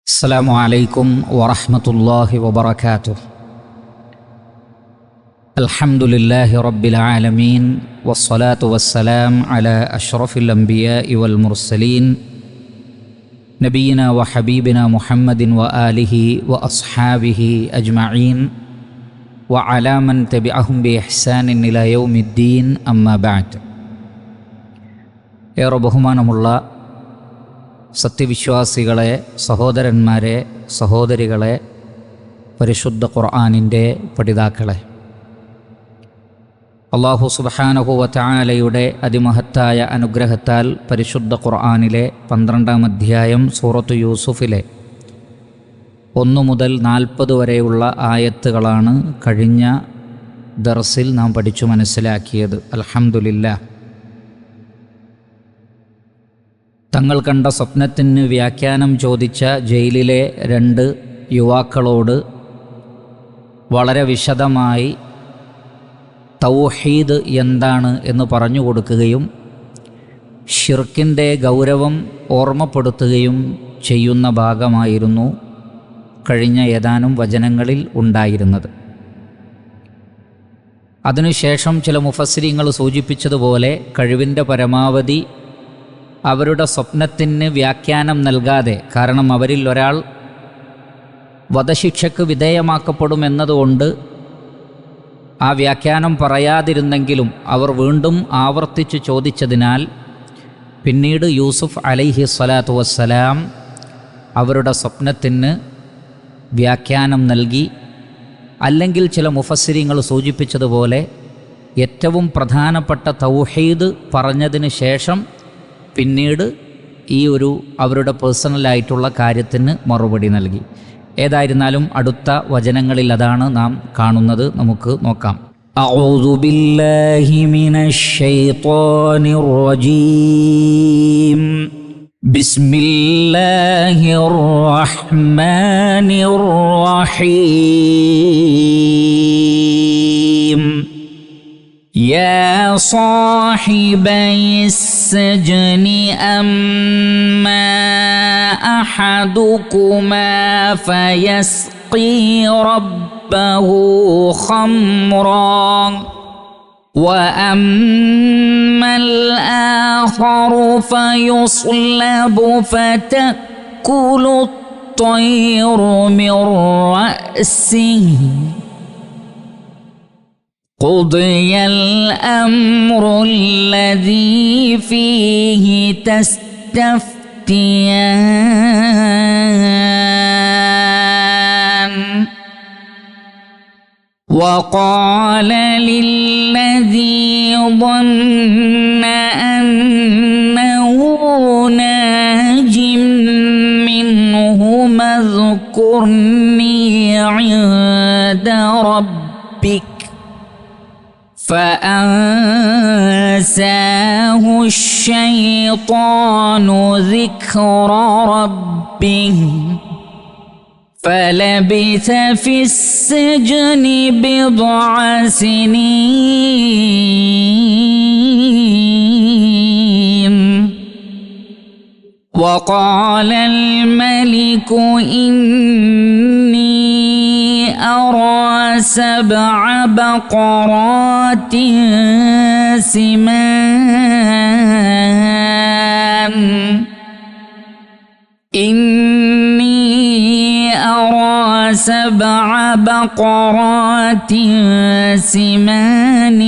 السلام عليكم ورحمة الله وبركاته. الحمد لله رب العالمين والصلاة والسلام على أشرف الأنبياء والمرسلين نبينا وحبيبنا محمد وآله وأصحابه أجمعين وعلى من تبعهم بإحسان إلى يوم الدين أما بعد. ബഹുമാനമുള്ള സത്യവിശ്വാസികളെ, സഹോദരന്മാരെ, സഹോദരികളെ, പരിശുദ്ധ ഖുർആനിൻ്റെ പഠിതാക്കളെ, അല്ലാഹു സുബ്ഹാനഹു വ തആലയുടെ അതിമഹത്തായ അനുഗ്രഹത്താൽ പരിശുദ്ധ ഖുർആനിലെ 12-ാം അധ്യായം സൂറത്തു യൂസുഫിലെ 1 മുതൽ 40 വരെയുള്ള ആയത്തുകളാണ് കഴിഞ്ഞ ദർസിൽ നാം പഠിച്ചു മനസ്സിലാക്കിയത്. അൽഹംദുലില്ലാഹ്. തങ്ങൾ കണ്ട സ്വപ്നത്തിന് വ്യാഖ്യാനം ചോദിച്ച ജയിലിലെ 2 യുവാക്കളോട് വളരെ വിശദമായി തൗഹീദ് എന്താണ് എന്ന് പറഞ്ഞു കൊടുക്കുകയും ശിർക്കിൻ്റെ ഗൗരവം ഓർമ്മപ്പെടുത്തുകയും ചെയ്യുന്ന ഭാഗമായിരുന്നു കഴിഞ്ഞ ഏതാനും വചനങ്ങളിൽ ഉണ്ടായിരുന്നത്. അതിനുശേഷം ചില മുഫസ്സിരീങ്ങൾ സൂചിപ്പിച്ചതുപോലെ കഴിവിൻ്റെ പരമാവധി അവരുടെ സ്വപ്നത്തിന് വ്യാഖ്യാനം നൽകാതെ, കാരണം അവരിൽ ഒരാൾ വധശിക്ഷയ്ക്ക് വിധേയമാക്കപ്പെടുമെന്നതുകൊണ്ട് ആ വ്യാഖ്യാനം പറയാതിരുന്നെങ്കിലും അവർ വീണ്ടും ആവർത്തിച്ച് ചോദിച്ചതിനാൽ പിന്നീട് യൂസുഫ് അലൈഹി സ്വലാത്തു വസ്സലാം അവരുടെ സ്വപ്നത്തിന് വ്യാഖ്യാനം നൽകി. അല്ലെങ്കിൽ ചില മുഫസ്സിരീങ്ങൾ സൂചിപ്പിച്ചതുപോലെ ഏറ്റവും പ്രധാനപ്പെട്ട തൗഹീദ് പറഞ്ഞതിന് ശേഷം പിന്നീട് ഈ ഒരു അവരുടെ പേഴ്സണലായിട്ടുള്ള കാര്യത്തിന് മറുപടി നൽകി. ഏതായിരുന്നാലും അടുത്ത വചനങ്ങളിൽ അതാണ് നാം കാണുന്നത്. നമുക്ക് നോക്കാം. അഊദു ബില്ലാഹി മിനശ് ശൈത്വാനിർ റജീം. ബിസ്മില്ലാഹിർ റഹ്മാനിർ റഹീം. يا صاحبي السجن أما أحدكما فيسقي ربه خمرا وأما الآخر فيصلب فتأكل الطير من رأسه قضي الأمر الذي فيه تستفتيان وقال للذي ظن أنه ناج منهما اذكرني عند ربك فأنساه الشيطان ذكر ربه فلبث في السجن 10 سنين وقال الملك إني أرى 7 بقرات سمان إني أرى 7 بقرات سمان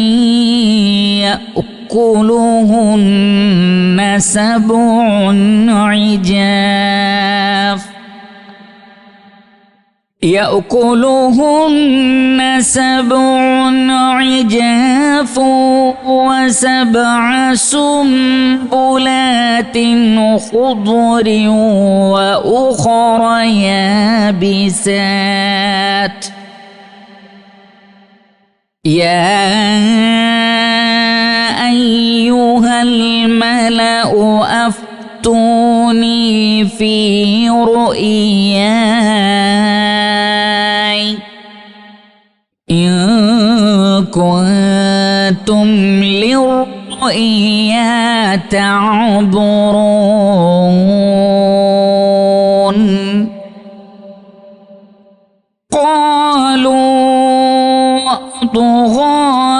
يأكلهن 7 عجاف يأكلهن 7 عجاف و7 سنبلات خضر وأخر يابسات يا أيها الملأ أفتوني في رؤياي إن كنتم للرؤيا تعبرون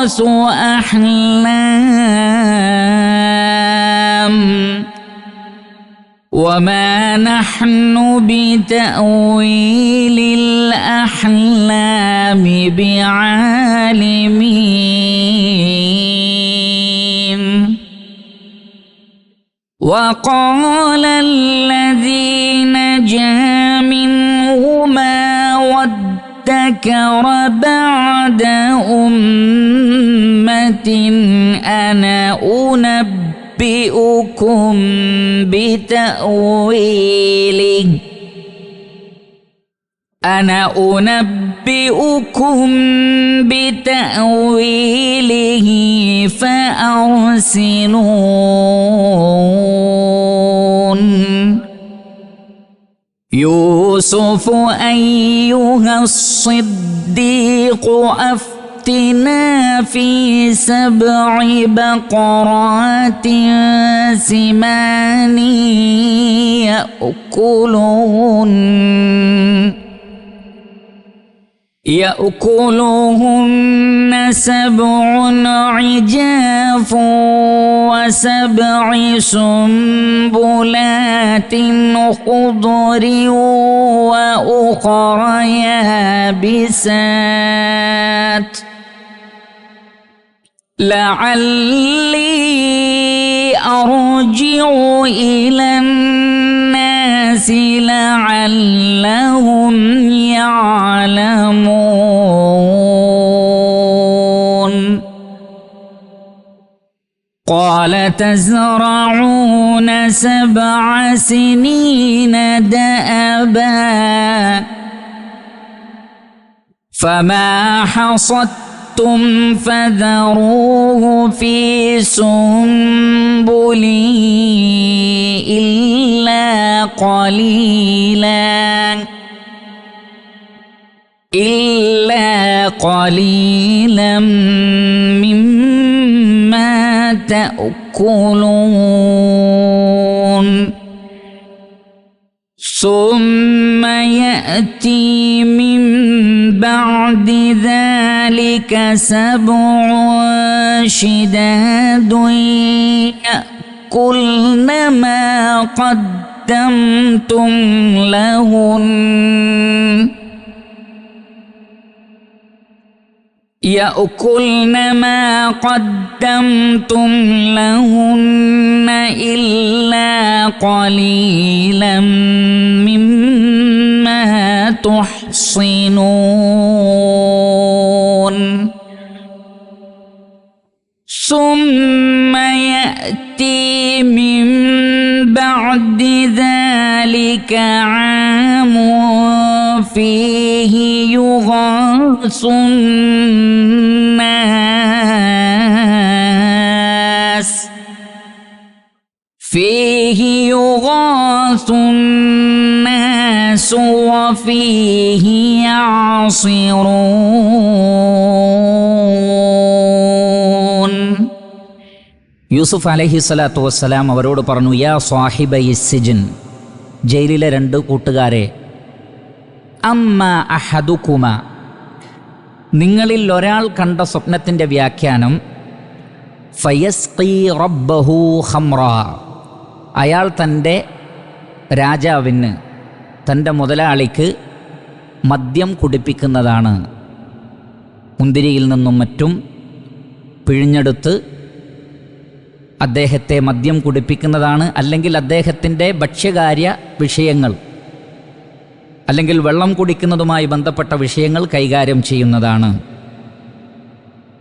أضغاث أحلام وما نحن بتأويل الأحلام بعالمين. وقال الذي نجا منهما وادكر بعد أمة أنا أنبئكم بتأويله فأرسلون. يوسف أيها الصديق أفتنا في 7 بقرات سمان يأكلهن 7 عجاف و7 سنبلات خضر وأخر يابسات لعلي أرجع إلى الناس لعلهم يعلمون. قال تزرعون 7 سنين دأبا فما حصدتم فذروه في سنبله إلا قليلا مما تأكلون. ثم يأتي من بعد ذلك 7 شداد يأكلن ما قدمتم لهن إلا قليلا مما تحصنون. ثم يأتي من بعد ذلك عام فيه يغاث الناس وفيه يعصرون. യൂസുഫ് അലൈഹി സ്വലാത്തു വസ്സലാം അവരോട് പറഞ്ഞു, യാ സാഹിബൈ സിജ്ൻ, ജയിലിലെ 2 കൂട്ടുകാരെ, അമ്മ അഹദുകുമ, നിങ്ങളിൽ ഒരാൾ കണ്ട സ്വപ്നത്തിൻ്റെ വ്യാഖ്യാനം ഫയസ്ഖി റബ്ബഹു ഖംറ, അയാൾ തൻ്റെ രാജാവിന്, തൻ്റെ മുതലാളിക്ക് മദ്യം കുടിപ്പിക്കുന്നതാണ്. മുന്തിരിയിൽ നിന്നും മറ്റും പിഴിഞ്ഞെടുത്ത് അദ്ദേഹത്തെ മദ്യം കുടിപ്പിക്കുന്നതാണ്. അല്ലെങ്കിൽ അദ്ദേഹത്തിൻ്റെ ഭക്ഷ്യകാര്യ വിഷയങ്ങൾ അല്ലെങ്കിൽ വെള്ളം കുടിക്കുന്നതുമായി ബന്ധപ്പെട്ട വിഷയങ്ങൾ കൈകാര്യം ചെയ്യുന്നതാണ്.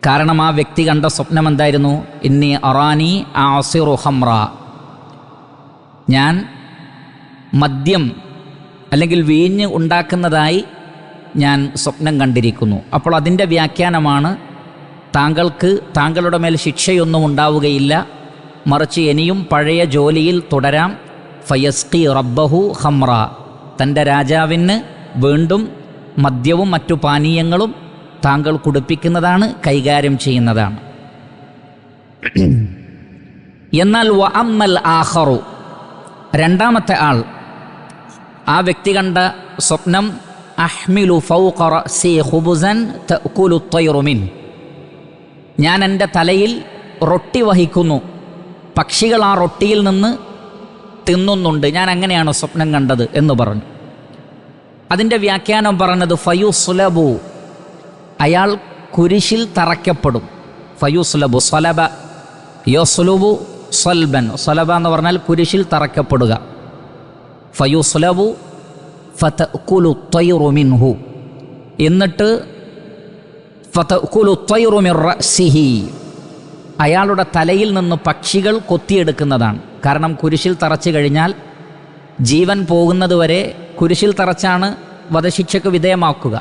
കാരണം ആ വ്യക്തി കണ്ട സ്വപ്നം എന്തായിരുന്നു? ഇന്നി അറാനി ആസിറു ഖംറ, ഞാൻ മദ്യം അല്ലെങ്കിൽ വീഞ്ഞ് ഉണ്ടാക്കുന്നതായി ഞാൻ സ്വപ്നം കണ്ടിരിക്കുന്നു. അപ്പോൾ അതിൻ്റെ വ്യാഖ്യാനമാണ്, താങ്കളുടെ മേൽ ശിക്ഷയൊന്നും ഉണ്ടാവുകയില്ല, മറിച്ച് ഇനിയും പഴയ ജോലിയിൽ തുടരാം. ഫയസ്ഖി റബ്ബഹു ഖംറ, തൻ്റെ രാജാവിന് വീണ്ടും മദ്യവും മറ്റു പാനീയങ്ങളും താങ്കൾ കുടിപ്പിക്കുന്നതാണ്, കൈകാര്യം ചെയ്യുന്നതാണ്. എന്നാൽ വ അമ്മൽ ആഖറു, രണ്ടാമത്തെ ആൾ, ആ വ്യക്തി കണ്ട സ്വപ്നം അഹ്മിലു ഫൗഖ റഅസി ഖുബ്സൻ തഅകുലു ത്വയ്റു മിൻ, ഞാൻ എൻ്റെ തലയിൽ റൊട്ടി വഹിക്കുന്നു, പക്ഷികൾ ആ റൊട്ടിയിൽ നിന്ന് തിന്നുന്നുണ്ട്, ഞാൻ അങ്ങനെയാണ് സ്വപ്നം കണ്ടത് എന്ന് പറഞ്ഞു. അതിൻ്റെ വ്യാഖ്യാനം പറഞ്ഞത് ഫയുസ്ലബു, അയാൾ കുരിശിൽ തറയ്ക്കപ്പെടും. ഫയുസ്ലബു സ്വലബ യസ്ലുബു സ്വൽബൻ, സ്വലബ എന്ന് പറഞ്ഞാൽ കുരിശിൽ തറയ്ക്കപ്പെടുക. ഫയുസ്ലബു ഫതഅകുലു ത്വയ്റു മിൻഹു, എന്നിട്ട് ഫതഅകുലു ത്വയ്റു മിൻ റഅസിഹി, അയാളുടെ തലയിൽ നിന്ന് പക്ഷികൾ കൊത്തിയെടുക്കുന്നതാണ്. കാരണം കുരിശിൽ തറച്ചു കഴിഞ്ഞാൽ ജീവൻ പോകുന്നത് വരെ കുരിശിൽ തറച്ചാണ് വധശിക്ഷയ്ക്ക് വിധേയമാക്കുക.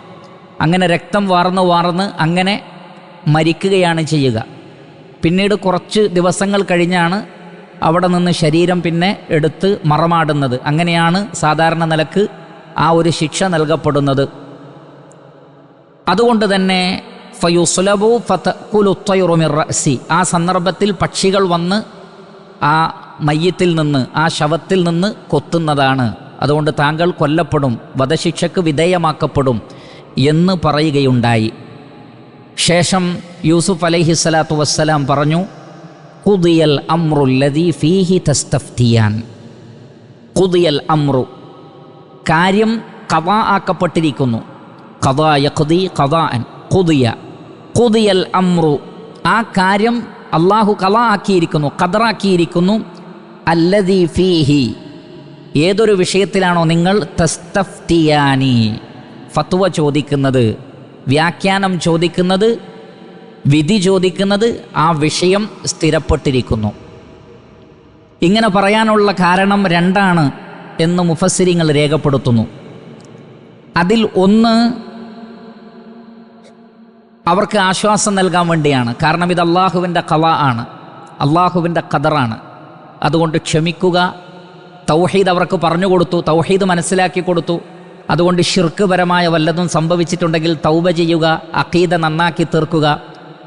അങ്ങനെ രക്തം വാർന്ന് അങ്ങനെ മരിക്കുകയാണ് ചെയ്യുക. പിന്നീട് കുറച്ച് ദിവസങ്ങൾ കഴിഞ്ഞാണ് അവിടെ നിന്ന് ശരീരം പിന്നെ എടുത്ത് മറമാടുന്നത്. അങ്ങനെയാണ് സാധാരണ നിലക്ക് ആ ഒരു ശിക്ഷ നൽകപ്പെടുന്നത്. അതുകൊണ്ട് തന്നെ ഫയുസ്ലബു ഫതഅകുലു ത്വയ്റു മിൻ റഅസി, ആ സന്ദർഭത്തിൽ പക്ഷികൾ വന്ന് ആ മയ്യത്തിൽ നിന്ന്, ആ ശവത്തിൽ നിന്ന് കൊത്തുന്നതാണ്. അതുകൊണ്ട് താങ്കൾ കൊല്ലപ്പെടും, വധശിക്ഷയ്ക്ക് വിധേയമാക്കപ്പെടും എന്ന് പറയുകയുണ്ടായി. ശേഷം യൂസുഫ് അലൈഹിസ്സലാത്തു വസ്സലാം പറഞ്ഞു, ഖുദിയൽ അംറുല്ലദീ ഫീഹി തസ്തഫ്തിയാൻ. ഖുദിയൽ അംറു, കാര്യം ഖദാ ആക്കപ്പെട്ടിരിക്കുന്നു. ഖദാ യഖ്ദി ഖദാഅൻ, ഖുദിയൽ അംറു, ആ കാര്യം അള്ളാഹു ഖദാ ആക്കിയിരിക്കുന്നു, ഖദറാക്കിയിരിക്കുന്നു. അല്ലദീ ഫീഹി, ഏതൊരു വിഷയത്തിലാണോ നിങ്ങൾ തസ്തഫ്തിയാനി, ഫത്വ ചോദിക്കുന്നത്, വ്യാഖ്യാനം ചോദിക്കുന്നത്, വിധി ചോദിക്കുന്നത്, ആ വിഷയം സ്ഥിരപ്പെട്ടിരിക്കുന്നു. ഇങ്ങനെ പറയാനുള്ള കാരണം രണ്ടാണ് എന്ന് മുഫസ്സിരിങ്ങൾ രേഖപ്പെടുത്തുന്നു. അതിൽ ഒന്ന് അവർക്ക് ആശ്വാസം നൽകാൻ വേണ്ടിയാണ്. കാരണം ഇത് അള്ളാഹുവിൻ്റെ ഖളാ ആണ്, അള്ളാഹുവിൻ്റെ ഖദറാണ്. അതുകൊണ്ട് ക്ഷമിക്കുക. തൗഹീദ് അവർക്ക് പറഞ്ഞു കൊടുത്തു, തൗഹീദ് മനസ്സിലാക്കി കൊടുത്തു. അതുകൊണ്ട് ശിർക്ക് പരമായ വല്ലതും സംഭവിച്ചിട്ടുണ്ടെങ്കിൽ തൗബ ചെയ്യുക, അഖീദ നന്നാക്കി തീർക്കുക,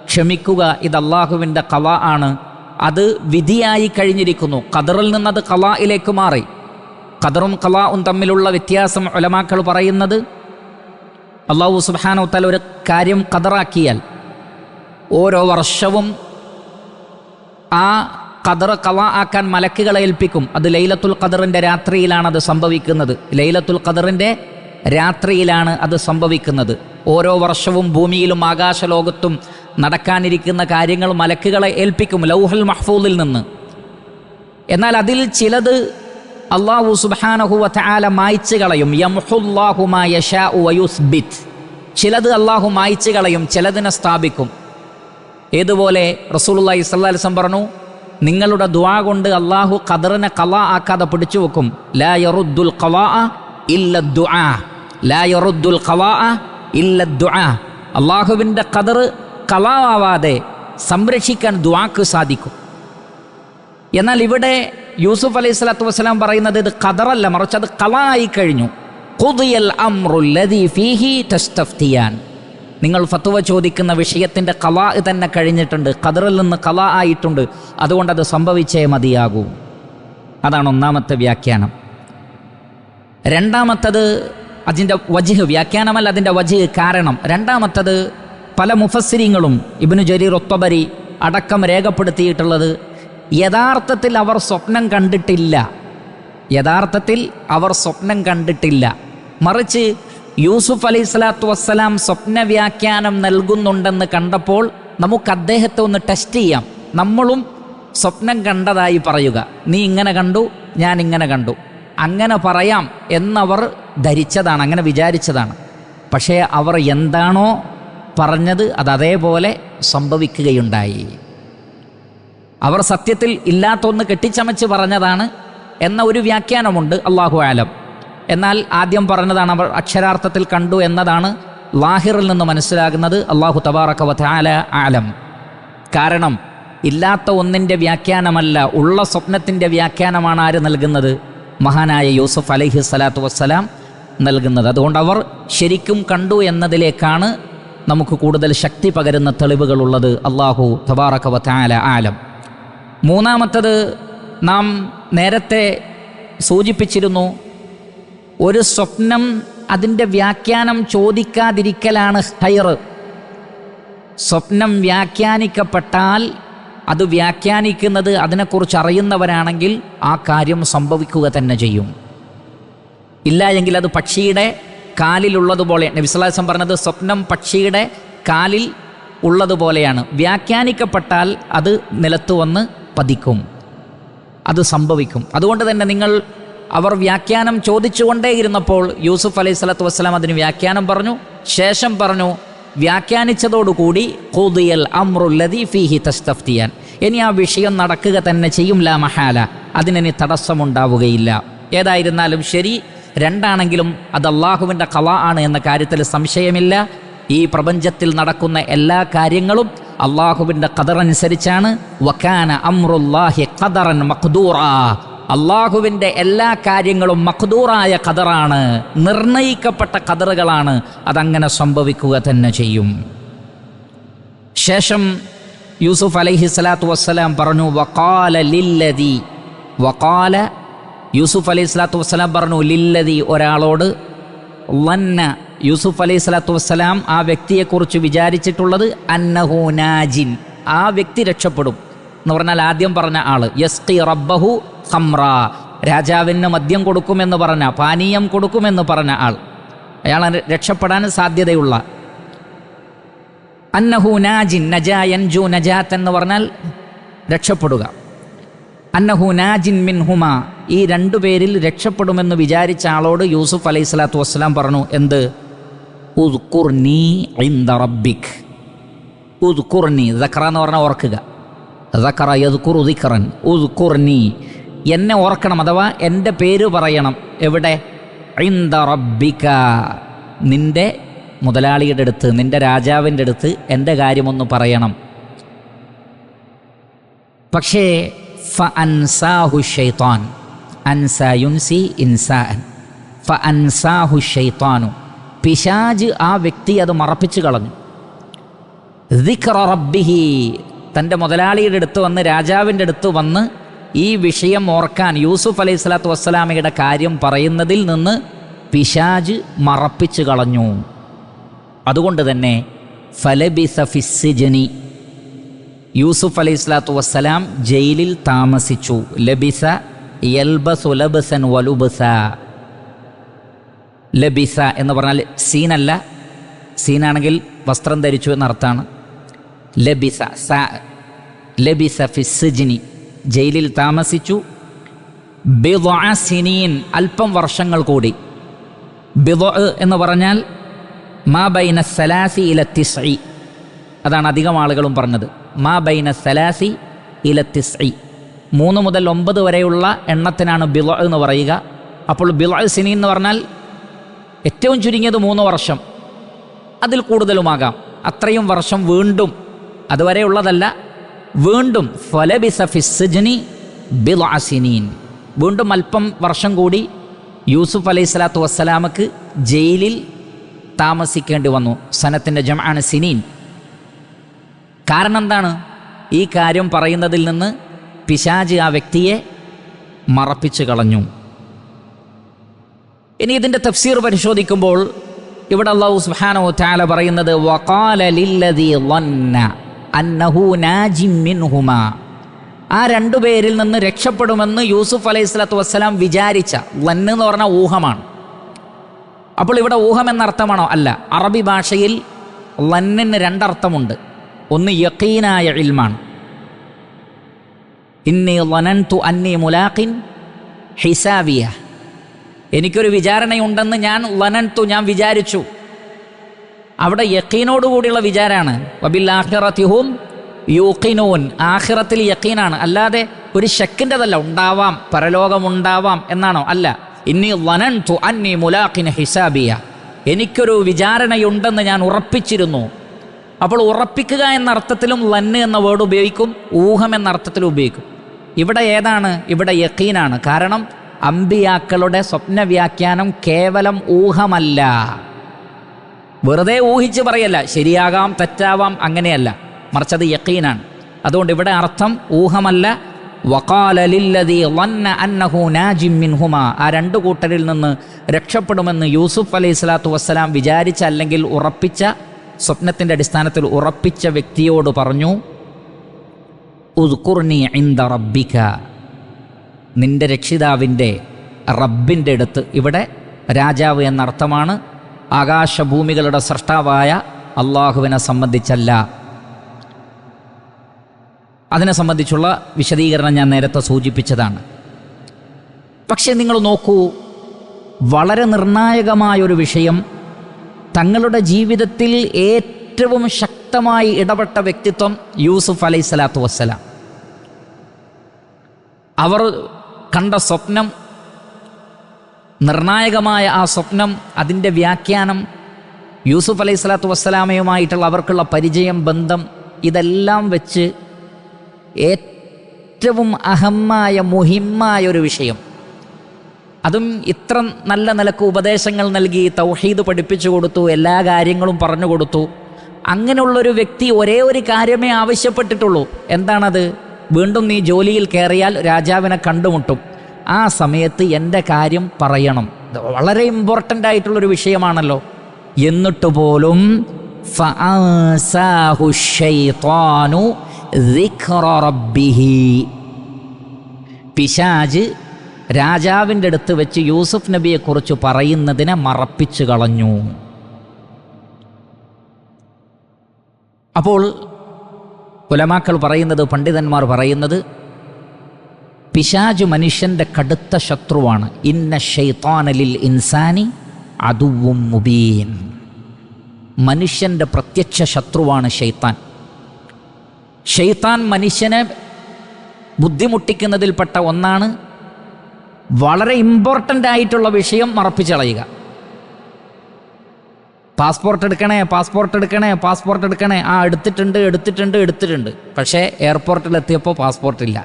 ക്ഷമിക്കുക. ഇത് അള്ളാഹുവിൻ്റെ ഖളാ ആണ്, അത് വിധിയായി കഴിഞ്ഞിരിക്കുന്നു. ഖദറിൽ നിന്നത് ഖളായിലേക്ക് മാറി. ഖദറും ഖളാഉം തമ്മിലുള്ള വ്യത്യാസം ഉലമാക്കൾ പറയുന്നത്, അള്ളാഹു സുബ്ഹാനഹു വ തആല ഒരു കാര്യം ഖദറാക്കിയാൽ ഓരോ വർഷവും ആ ഖദർ ഖളാ ആക്കാൻ മലക്കുകളെ ഏൽപ്പിക്കും. അത് ലൈലത്തുൽ ഖദറിൻ്റെ രാത്രിയിലാണ് അത് സംഭവിക്കുന്നത്. ലൈലത്തുൽ ഖദറിൻ്റെ രാത്രിയിലാണ് അത് സംഭവിക്കുന്നത്. ഓരോ വർഷവും ഭൂമിയിലും ആകാശലോകത്തും നടക്കാനിരിക്കുന്ന കാര്യങ്ങൾ മലക്കുകളെ ഏൽപ്പിക്കും ലൗഹുൽ മഹ്ഫൂദിൽ നിന്ന്. എന്നാൽ അതിൽ ചിലത് അല്ലാഹു സുബ്ഹാനഹു വ തആല മായ്ച്ചു കളയും. യംഹുല്ലാഹു മാ യശാഉ വയുസ്ബിത്, ചിലത് അല്ലാഹു മായ്ച്ചു കളയും, ചിലതിനെ സ്ഥാപിക്കും. ഏതുപോലെ റസൂലുള്ളാഹി സ്വല്ലല്ലാഹു അലൈഹി വസല്ലം പറഞ്ഞു, നിങ്ങളുടെ ദുആ കൊണ്ട് അല്ലാഹു ഖദറിനെ ഖളാ ആക്കാതെ പിടിച്ചു വെക്കും. ലാ യറുദ്ദുൽ ഖളാഅ ഇല്ല ദുആ, ലാ യറുദ്ദുൽ ഖളാഅ ഇല്ല ദുആ. അല്ലാഹുവിൻ്റെ ഖദർ ഖളാ ആവാതെ സംരക്ഷിക്കാൻ ദുആക്ക് സാധിക്കും. എന്നാൽ ഇവിടെ യൂസുഫ് അലൈഹി സ്വലാത്തു വസ്സലാം പറയുന്നത് ഇത് ഖദറല്ല, മറിച്ച് അത് ഖളാ ആയി കഴിഞ്ഞു. ഖുദിയൽ അംറുല്ലദീ ഫീഹി തസ്തഫ്തിയാൻ, നിങ്ങൾ ഫത്വ ചോദിക്കുന്ന വിഷയത്തിൻ്റെ ഖളാ തന്നെ കഴിഞ്ഞിട്ടുണ്ട്, ഖദറിൽ നിന്ന് ഖളാ ആയിട്ടുണ്ട്, അതുകൊണ്ടത് സംഭവിച്ചേ മതിയാകൂ. അതാണ് ഒന്നാമത്തെ വ്യാഖ്യാനം. രണ്ടാമത്തത് അതിൻ്റെ വജ്ഹ്, വ്യാഖ്യാനമല്ല അതിൻ്റെ വജ്ഹ്, കാരണം. രണ്ടാമത്തത് പല മുഫസ്സിരിങ്ങളും ഇബ്നു ജരീർ അത്ബരി അടക്കം രേഖപ്പെടുത്തിയിട്ടുള്ളത്, യഥാർത്ഥത്തിൽ അവർ സ്വപ്നം കണ്ടിട്ടില്ല, യഥാർത്ഥത്തിൽ അവർ സ്വപ്നം കണ്ടിട്ടില്ല. മറിച്ച് യൂസുഫ് അലൈഹി സ്വലാത്തു വസ്സലാം സ്വപ്ന വ്യാഖ്യാനം നൽകുന്നുണ്ടെന്ന് കണ്ടപ്പോൾ നമുക്ക് അദ്ദേഹത്തെ ഒന്ന് ടെസ്റ്റ് ചെയ്യാം, നമ്മളും സ്വപ്നം കണ്ടതായി പറയുക. നീ ഇങ്ങനെ കണ്ടു, ഞാൻ ഇങ്ങനെ കണ്ടു, അങ്ങനെ പറയാം എന്നവർ ധരിച്ചതാണ്, അങ്ങനെ വിചാരിച്ചതാണ്. പക്ഷേ അവർ എന്താണോ പറഞ്ഞത് അത് അതേപോലെ സംഭവിക്കുകയുണ്ടായി. അവർ സത്യത്തിൽ ഇല്ലാത്തൊന്ന് കെട്ടിച്ചമച്ച് പറഞ്ഞതാണ് എന്ന ഒരു വ്യാഖ്യാനമുണ്ട്, അല്ലാഹു ആലം. എന്നാൽ ആദ്യം പറഞ്ഞതാണ് അവർ അക്ഷരാർത്ഥത്തിൽ കണ്ടു എന്നതാണ് ലാഹിറിൽ നിന്ന് മനസ്സിലാകുന്നത്. അല്ലാഹു തബാറക വ തആല ആലം. കാരണം ഇല്ലാത്ത ഒന്നിൻ്റെ വ്യാഖ്യാനമല്ല, ഉള്ള സ്വപ്നത്തിൻ്റെ വ്യാഖ്യാനമാണ് ആര് നൽകുന്നത്? മഹാനായ യൂസുഫ് അലൈഹി സ്വലാത്തു വസ്സലാം നൽകുന്നത്. അതുകൊണ്ട് അവർ ശരിക്കും കണ്ടു എന്നതിലേക്കാണ് നമുക്ക് കൂടുതൽ ശക്തി പകരുന്ന തെളിവുകളുള്ളത്. അല്ലാഹു തബാറക വ തആല ആലം. മൂന്നാമത്തത് നാം നേരത്തെ സൂചിപ്പിച്ചിരുന്നു, ഒരു സ്വപ്നം അതിൻ്റെ വ്യാഖ്യാനം ചോദിക്കാതിരിക്കലാണ് ഹൈർ. സ്വപ്നം വ്യാഖ്യാനിക്കപ്പെട്ടാൽ അത് വ്യാഖ്യാനിക്കുന്നത് അതിനെക്കുറിച്ച് അറിയുന്നവരാണെങ്കിൽ ആ കാര്യം സംഭവിക്കുക തന്നെ ചെയ്യും. ഇല്ല എങ്കിൽ അത് പക്ഷിയുടെ കാലിലുള്ളതുപോലെ, നബി സല്ലല്ലാഹു അലൈഹി വസല്ലം പറഞ്ഞത് സ്വപ്നം പക്ഷിയുടെ കാലിൽ ഉള്ളതുപോലെയാണ്. വ്യാഖ്യാനിക്കപ്പെട്ടാൽ അത് നിലത്ത് വന്ന് പതിക്കും, അത് സംഭവിക്കും. അതുകൊണ്ട് തന്നെ അവർ വ്യാഖ്യാനം ചോദിച്ചുകൊണ്ടേയിരുന്നപ്പോൾ യൂസുഫ് അലൈഹി സ്വലാത്തു വസ്സലാം അതിന് വ്യാഖ്യാനം പറഞ്ഞു. ശേഷം പറഞ്ഞു, വ്യാഖ്യാനിച്ചതോടുകൂടി ഖുദിയൽ അംറുല്ലദീ ഫീഹി തസ്തഫ്തിയാൻ, ഇനി ആ വിഷയം നടക്കുക തന്നെ ചെയ്യും, ലാ മഹാല, അതിനി തടസ്സമുണ്ടാവുകയില്ല. ഏതായിരുന്നാലും ശരി, രണ്ടാണെങ്കിലും അത് അള്ളാഹുവിൻ്റെ ഖളാ ആണ് എന്ന കാര്യത്തിൽ സംശയമില്ല. ഈ പ്രപഞ്ചത്തിൽ നടക്കുന്ന എല്ലാ കാര്യങ്ങളും അള്ളാഹുവിൻ്റെ ഖദറനുസരിച്ചാണ്. വകാന അംറുല്ലാഹി ഖദറൻ മഖ്ദൂറാ, അള്ളാഹുവിൻ്റെ എല്ലാ കാര്യങ്ങളും മഖ്ദൂറായ ഖദറാണ്, നിർണയിക്കപ്പെട്ട ഖദറുകളാണ്. അതങ്ങനെ സംഭവിക്കുക തന്നെ ചെയ്യും. ശേഷം യൂസുഫ് അലൈഹി സ്വലാത്തു വസ്സലാം പറഞ്ഞു, യൂസുഫ് അലൈഹി സ്വലാത്തു വസ്സലാം പറഞ്ഞു ലില്ലദി, ഒരാളോട്, ലന്ന, യൂസുഫ് അലൈഹി സ്വലാത്തു വസ്സലാം ആ വ്യക്തിയെക്കുറിച്ച് വിചാരിച്ചിട്ടുള്ളത് അന്നഹു നാജിൻ, ആ വ്യക്തി രക്ഷപ്പെടും എന്ന് പറഞ്ഞാൽ ആദ്യം പറഞ്ഞ ആള്, യസ്ഖി റബ്ബഹു ഖംറ, രാജാവിന് മദ്യം കൊടുക്കുമെന്ന് പറഞ്ഞ, പാനീയം കൊടുക്കുമെന്ന് പറഞ്ഞ ആൾ, അയാൾ രക്ഷപ്പെടാൻ സാധ്യതയുള്ള. അന്നഹു നാജിൻ, നജാ യൻജു, നജാത്ത് എന്ന് പറഞ്ഞാൽ രക്ഷപ്പെടുക. അന്നഹു നാജിൻ മിൻഹുമ, ഈ രണ്ടുപേരിൽ രക്ഷപ്പെടുമെന്ന് വിചാരിച്ച ആളോട് യൂസുഫ് അലൈഹി സ്വലാത്തു വസ്സലാം പറഞ്ഞു, എന്ത്? ഉദ്കുർനി ഇൻദ റബ്ബിക്, ഉദ്കുർനി, ദക്റ എന്ന് പറഞ്ഞാൽ ഓർക്കുക, ദക്റ യദ്കുറു ദിക്റൻ, ഉദ്കുർനി, എന്നെ ഓർക്കണം, അഥവാ എൻ്റെ പേര് പറയണം. എവിടെ? ഇൻദ റബ്ബിക, നിൻ്റെ മുതലാളിയുടെ അടുത്ത്, നിൻ്റെ രാജാവിൻ്റെ അടുത്ത് എൻ്റെ കാര്യമൊന്ന് പറയണം. പക്ഷേ ഫഅൻസാഹു ശൈത്താൻ, അൻസാ യുൻസി ഇൻസാൻ, ഫഅൻസാഹു ശൈത്താനു, പിശാജ് ആ വ്യക്തി അത് മറപ്പിച്ചു കളഞ്ഞു. ദിക്റ റബ്ബിഹി, തൻ്റെ മുതലാളിയുടെ അടുത്ത് വന്ന്, രാജാവിൻ്റെ അടുത്ത് വന്ന് ഈ വിഷയം ഓർക്കാൻ, യൂസുഫ് അലൈഹി സ്വലാത്തു വസ്സലാമയുടെ കാര്യം പറയുന്നതിൽ നിന്ന് പിശാജ് മറപ്പിച്ചു കളഞ്ഞു. അതുകൊണ്ട് തന്നെ ഫലബിസ ഫിസ്സിജ്നി, യൂസുഫ് അലൈഹി സ്വലാത്തു വസ്സലാം ജയിലിൽ താമസിച്ചു. ലബിസ യൽബസു ലബ്സൻ വലുബ്സ, ലബിസ എന്ന് പറഞ്ഞാൽ സീനല്ല, സീനാണെങ്കിൽ വസ്ത്രം ധരിച്ചു എന്നർത്ഥമാണ്. ലബിസ, ലബിസ ഫിസ്സിജ്നി, ജയിലിൽ താമസിച്ചു. ബിദ്അ സിനീൻ, അല്പം വർഷങ്ങൾ കൂടി. ബിദ്അ എന്ന് പറഞ്ഞാൽ മാ ബൈന സലാസി ഇല തിസ്ഇ, അതാണ് അധികം ആളുകളും പറഞ്ഞത്. മാ ബൈന സലാസി ഇല തിസ്ഇ, 3 മുതൽ 9 വരെയുള്ള എണ്ണത്തിനാണ് ബിദ്അ എന്ന് പറയുക. അപ്പോൾ ബിദ്അ സിനീൻ എന്ന് പറഞ്ഞാൽ ഏറ്റവും ചുരുങ്ങിയത് 3 വർഷം, അതിൽ കൂടുതലുമാകാം. അത്രയും വർഷം വീണ്ടും, അതുവരെയുള്ളതല്ല, വീണ്ടും ഫലബിസ ഫിസ്സിജ്നി ബിദ്അ സിനീൻ, വീണ്ടും അല്പം വർഷം കൂടി യൂസുഫ് അലൈഹി സ്വലാത്തു വസ്സലാമക്ക് ജയിലിൽ താമസിക്കേണ്ടി വന്നു. സനത്തിൻ്റെ ജംആണ് സിനീൻ. കാരണം എന്താണ്? ഈ കാര്യം പറയുന്നതിൽ നിന്ന് പിശാച് ആ വ്യക്തിയെ മറപ്പിച്ചു കളഞ്ഞു. ഇനി ഇതിൻ്റെ തഫ്സീർ പരിശോധിക്കുമ്പോൾ ഇവിടെ അല്ലാഹു സുബ്ഹാനഹു വ തആല പറയുന്നത്, വഖാല ലില്ലദീ ളന്ന അന്നഹു നാജിം മിൻഹുമാ, ആ 2 പേരിൽ നിന്ന് രക്ഷപ്പെടുമെന്ന് യൂസുഫ് അലൈഹി സ്വലാത്തു വസ്സലാം വിചാരിച്ച, ലന്ന് എന്ന് പറഞ്ഞാൽ ഊഹമാണ്. അപ്പോൾ ഇവിടെ ഊഹം എന്നർത്ഥമാണോ? അല്ല. അറബി ഭാഷയിൽ ലന്നിന് 2 അർത്ഥമുണ്ട്. ഒന്ന് യഖീനായ ഇൽമാണ്, ഇന്നി ളനൻതു അന്നി മുലാഖിൻ ഹിസാബിയ, എനിക്കൊരു വിചാരണയുണ്ടെന്ന് ഞാൻ ലനൻതു, ഞാൻ വിചാരിച്ചു. അവിടെ യഖീനോടുകൂടിയുള്ള വിചാരമാണ്. വബിൽ ആഖിറതി ഹും യൂഖിനൂൻ, ആഖിറത്തിൽ യഖീനാണ്, അല്ലാതെ ഒരു ശക്കിൻ്റെതല്ല. ഉണ്ടാവാം, പരലോകമുണ്ടാവാം എന്നാണോ? അല്ല. ഇന്നി ളനൻതു അന്നി മുലാഖിൻ ഹിസാബിയ, എനിക്കൊരു വിചാരണയുണ്ടെന്ന് ഞാൻ ഉറപ്പിച്ചിരുന്നു. അപ്പോൾ ഉറപ്പിക്കുക എന്ന അർത്ഥത്തിലും ലന്ന് എന്ന വേർഡ് ഉപയോഗിക്കും, ഊഹം എന്ന അർത്ഥത്തിലും ഉപയോഗിക്കും. ഇവിടെ ഏതാണ്? ഇവിടെ യഖീനാണ്. കാരണം അമ്പിയാക്കളുടെ സ്വപ്ന വ്യാഖ്യാനം കേവലം ഊഹമല്ല, വെറുതെ ഊഹിച്ച് പറയല്ല, ശരിയാകാം തെറ്റാവാം അങ്ങനെയല്ല, മറിച്ചത് യഖീനാണ്. അതുകൊണ്ട് ഇവിടെ അർത്ഥം ഊഹമല്ല. വഖാല ലില്ലദീ ളന്ന അന്നഹു നാജിം മിൻഹുമാ, ആ 2 കൂട്ടരിൽ നിന്ന് രക്ഷപ്പെടുമെന്ന് യൂസുഫ് അലൈഹി സ്വലാത്തു വസ്സലാം വിചാരിച്ച, അല്ലെങ്കിൽ ഉറപ്പിച്ച സ്വപ്നത്തിൻ്റെ അടിസ്ഥാനത്തിൽ ഉറപ്പിച്ച വ്യക്തിയോട് പറഞ്ഞു, ഉദ്കുർനി ഇൻദ റബ്ബിക, നിന്റെ രക്ഷിതാവിൻ്റെ റബ്ബിൻ്റെ അടുത്ത്. ഇവിടെ രാജാവ് എന്നർത്ഥമാണ്, ആകാശഭൂമികളുടെ സൃഷ്ടാവായ അള്ളാഹുവിനെ സംബന്ധിച്ചല്ല. അതിനെ സംബന്ധിച്ചുള്ള വിശദീകരണം ഞാൻ നേരത്തെ സൂചിപ്പിച്ചതാണ്. പക്ഷേ നിങ്ങൾ നോക്കൂ, വളരെ നിർണായകമായൊരു വിഷയം, തങ്ങളുടെ ജീവിതത്തിൽ ഏറ്റവും ശക്തമായി ഇടപെട്ട വ്യക്തിത്വം യൂസുഫ് അലൈഹിസ്സലാത്തു വസ്സലാം. അവർ കണ്ട സ്വപ്നം, നിർണായകമായ ആ സ്വപ്നം, അതിൻ്റെ വ്യാഖ്യാനം, യൂസുഫ് അലൈഹിസ്സലാത്തു വസ്സലാമയുമായിട്ടുള്ള അവർക്കുള്ള പരിചയം, ബന്ധം, ഇതെല്ലാം വെച്ച് ഏറ്റവും അഹമായ മുഹിമ്മായ ഒരു വിഷയം, അതും ഇത്ര നല്ല നിലക്ക് ഉപദേശങ്ങൾ നൽകി തൗഹീദ് പഠിപ്പിച്ചു കൊടുത്തു, എല്ലാ കാര്യങ്ങളും പറഞ്ഞു കൊടുത്തു. അങ്ങനെയുള്ളൊരു വ്യക്തി ഒരേ ഒരു കാര്യമേ ആവശ്യപ്പെട്ടിട്ടുള്ളൂ. എന്താണത്? വീണ്ടും നീ ജോലിയിൽ കയറിയാൽ രാജാവിനെ കണ്ടുമുട്ടും, ആ സമയത്ത് എൻ്റെ കാര്യം പറയണം. വളരെ ഇമ്പോർട്ടൻ്റ് ആയിട്ടുള്ളൊരു വിഷയമാണല്ലോ. എന്നിട്ട് പോലും ഫഅൻസാഹു ശൈത്വാനു ദിക്റ റബ്ബിഹി, പിശാച് രാജാവിൻ്റെ അടുത്ത് വെച്ച് യൂസുഫ് നബിയെക്കുറിച്ച് പറയുന്നതിനെ മറപ്പിച്ചു കളഞ്ഞു. അപ്പോൾ ഉലമാക്കൾ പറയുന്നത്, പണ്ഡിതന്മാർ പറയുന്നത്, പിശാച് മനുഷ്യൻ്റെ കടുത്ത ശത്രുവാണ്. ഇന്ന ശൈത്താന ലിൽ ഇൻസാനി അദുവ്വും മുബീൻ, മനുഷ്യൻ്റെ പ്രത്യക്ഷ ശത്രുവാണ് ശൈത്താൻ. ശൈത്താൻ മനുഷ്യനെ ബുദ്ധിമുട്ടിക്കുന്നതിൽപ്പെട്ട ഒന്നാണ് വളരെ ഇമ്പോർട്ടൻ്റ് ആയിട്ടുള്ള വിഷയം മറപ്പിച്ച് കളയുക. പാസ്പോർട്ട് എടുക്കണേ, പാസ്പോർട്ട് എടുക്കണേ, പാസ്പോർട്ട് എടുക്കണേ, ആ എടുത്തിട്ടുണ്ട്. പക്ഷേ എയർപോർട്ടിലെത്തിയപ്പോൾ പാസ്പോർട്ടില്ല.